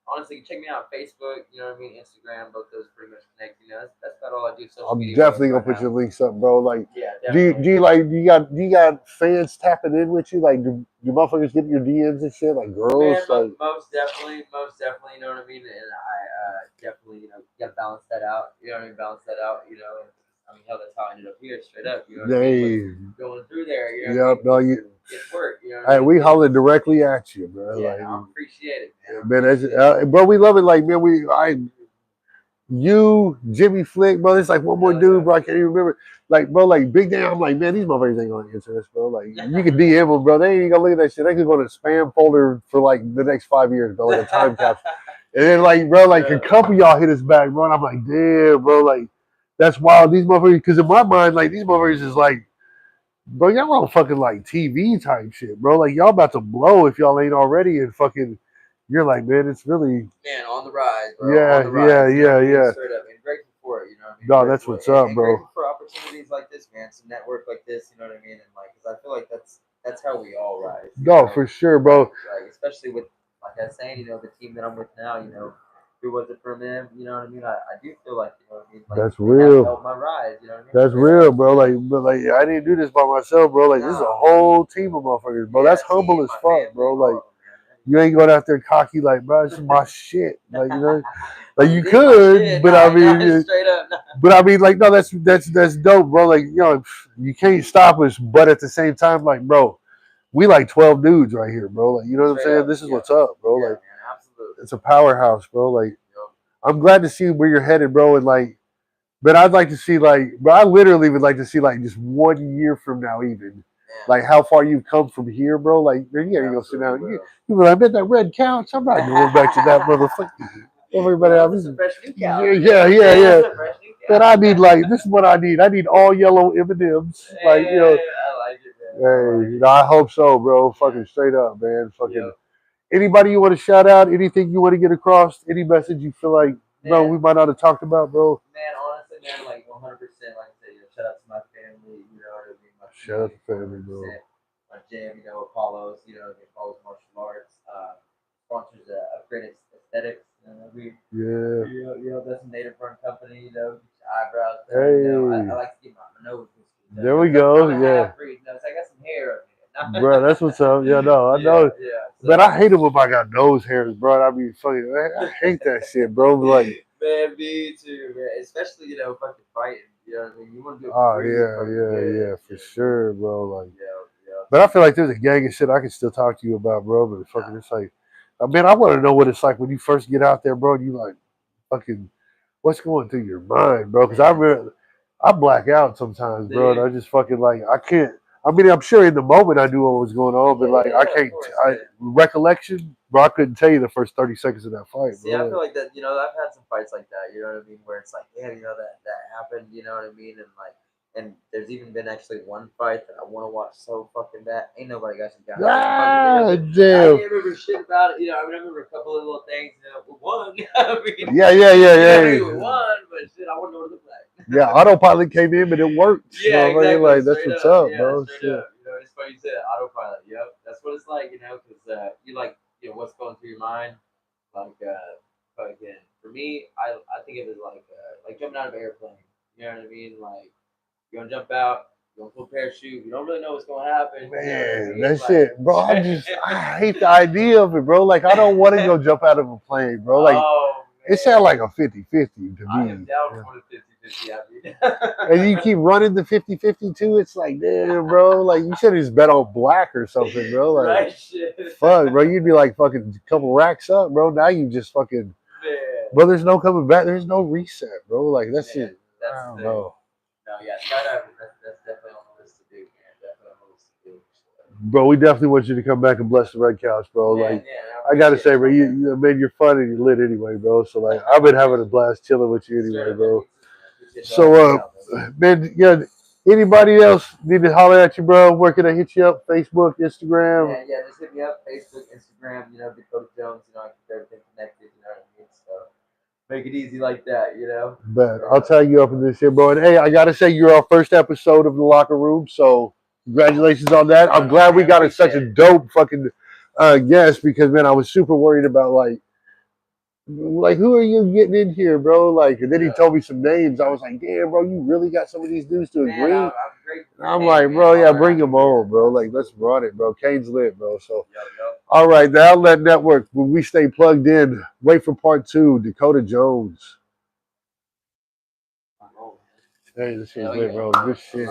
honestly, check me out on Facebook. You know what I mean? Instagram, both those pretty much connect. That's about all I do. Social media. I'm definitely gonna put your links up, bro. Like, yeah, do you got fans tapping in with you? Like, do motherfuckers get your DMs and shit? Like girls, man, like most definitely. You know what I mean? And I definitely, gotta balance that out. You know what I mean? Balance that out. And, I mean, hell, that's how I ended up here, straight up. You know what I mean? Going through there. You know what I mean? It's work. You know what I mean? We holler directly at you, bro. Yeah, like, I appreciate it, man. Bro, we love it. Like, man, you, Jimmy Flick, bro. It's like one more dude, bro. I can't even remember. Like, bro, like Big Damn. I'm like, man, these motherfuckers ain't gonna answer this, bro. Like, you can DM them, bro. They ain't gonna look at that shit. They could go to the spam folder for like the next 5 years, bro. Like a time capsule. And then, like, bro, like a couple of y'all hit us back, bro. And I'm like, damn, bro, like that's wild. These motherfuckers, because in my mind, like these motherfuckers is like, bro, y'all on fucking like TV type shit, bro. Like y'all about to blow if y'all ain't already, and fucking, you're like, man, it's really on the rise, bro. Yeah, on the rise, yeah. Straight up, and grateful for it. You know what I mean? No, that's what's up, bro. Grateful for opportunities like this, man. Some network like this, you know what I mean? And like, cause I feel like that's how we all rise. No, for sure, bro. Like especially with, like I was saying, the team that I'm with now, who was it from them? You know what I mean? I do feel like, you know what I mean? Like, that's real. Help my rise, you know what I mean? That's real, bro. Like, but like, I didn't do this by myself, bro. Like, this is a whole team of motherfuckers, bro. That's humble as fuck, bro. Like, you ain't going out there cocky, like, bro, this is my shit. Like, like you could, but I mean, straight up. But I mean, like, no, that's dope, bro. Like, you can't stop us, but at the same time, like, bro, we like 12 dudes right here, bro. Like, you know what I'm saying? This is what's up, bro. Like, absolutely. It's a powerhouse, bro. Like, I'm glad to see where you're headed, bro. And like, but I'd like to see, like, bro, I literally would like to see, like, just 1 year from now, even, like, how far you've come from here, bro. Like, man, you ain't gonna sit down. You be like, I'm at that red couch. I'm not going back to that motherfucker. Everybody else. Yeah. But I need, like, this is what I need. I need all yellow M&Ms. Like, I like it, man. Hey, I hope so, bro. Fucking straight up, man. Fucking. Anybody you want to shout out? Anything you want to get across? Any message you feel like, bro, we might not have talked about, bro? Man, honestly, man, like 100%, like I said, shout out to my family, you know what I mean? Shout out to family, bro. My gym, Apollo's, Apollo's martial arts, sponsors Upgrade Aesthetics. That's a native run company, eyebrows. Hey. I like to get my nose. There we go, yeah. So I got some hair up here. Bro, that's what's up. Yeah, no, I know. But I hate it when I got nose hairs, bro. I mean, fucking, I hate that shit, bro. Like, man, me too, man. Especially, fucking fighting. You know what I mean? You want to do it. Oh, for sure, bro. Like, but I feel like there's a gang of shit I can still talk to you about, bro. But fucking, it's like, man, I want to know what it's like when you first get out there, bro. And you like, fucking, what's going through your mind, bro? Because I black out sometimes, bro. And I just fucking like, I can't. I mean, I'm sure in the moment I knew what was going on, but like I can't. Recollection, bro. I couldn't tell you the first 30 seconds of that fight. See, I feel like that. I've had some fights like that. You know what I mean? Where it's like, damn, that happened. You know what I mean? And there's even been actually one fight that I want to watch so fucking bad. Ain't nobody got some down. Ah, damn. I can't remember shit about it. I remember a couple of little things. One. I mean, yeah. We won, but shit, I want to know what it looked like. Yeah, autopilot came in, but it worked. Yeah, exactly. Like, that's what's up, bro. Straight up. It's funny you said autopilot. Yep, that's what it's like. Because you like, what's going through your mind. Like, again, for me, I think of it like jumping out of an airplane. You know what I mean? Like, you're gonna jump out. You're gonna pull a parachute. You don't really know what's gonna happen. Man, that shit, bro. I hate the idea of it, bro. Like, I don't want to go jump out of a plane, bro. Like, it sounds like a 50-50 to me. I am down for the 50-50. And you keep running the 50-50 too. It's like, damn, bro. Like, you should have just bet on black or something, bro. Like, right, shit. Fuck, bro. You'd be like fucking a couple racks up, bro. Now you just fucking, bro. There's no coming back. There's no reset, bro. Like, that's it. I don't know. No, yeah, skydiving. That's definitely on the list to do, man. Definitely on the list to do. Bro, we definitely want you to come back and bless the red couch, bro. Man, Like, yeah, I gotta appreciate say, it, bro, you man, you're fun and you're lit anyway, bro. So like, I've been having a blast chilling with you Yes, anyway, sir, man. bro. Me too, man. Appreciate y'all having me So, out, man. man, yeah. Anybody else need to holler at you, bro? Where can I hit you up? Facebook, Instagram. Yeah, just hit me up, Facebook, Instagram, Dakota Jones, I keep everything connected, you know what I mean? So make it easy like that, But I'll tag you up in this shit, bro. And hey, I gotta say, you're our first episode of the Locker Room, so congratulations on that. I'm glad we got such a dope fucking guest because man, I was super worried about like who are you getting in here, bro? Like, and then he told me some names. I was like, damn, bro, you really got some of these dudes to Man, agree. I'm grateful for I'm Kane, like, man. bro, yeah, Holler bring at me, him on, man. bro. Like, let's run it, bro. Kane's lit, bro. So, Yup. all right, the Outlet Network. When we stay plugged in, wait for part 2. Dakota Jones. Hey, this is lit, bro. Good shit.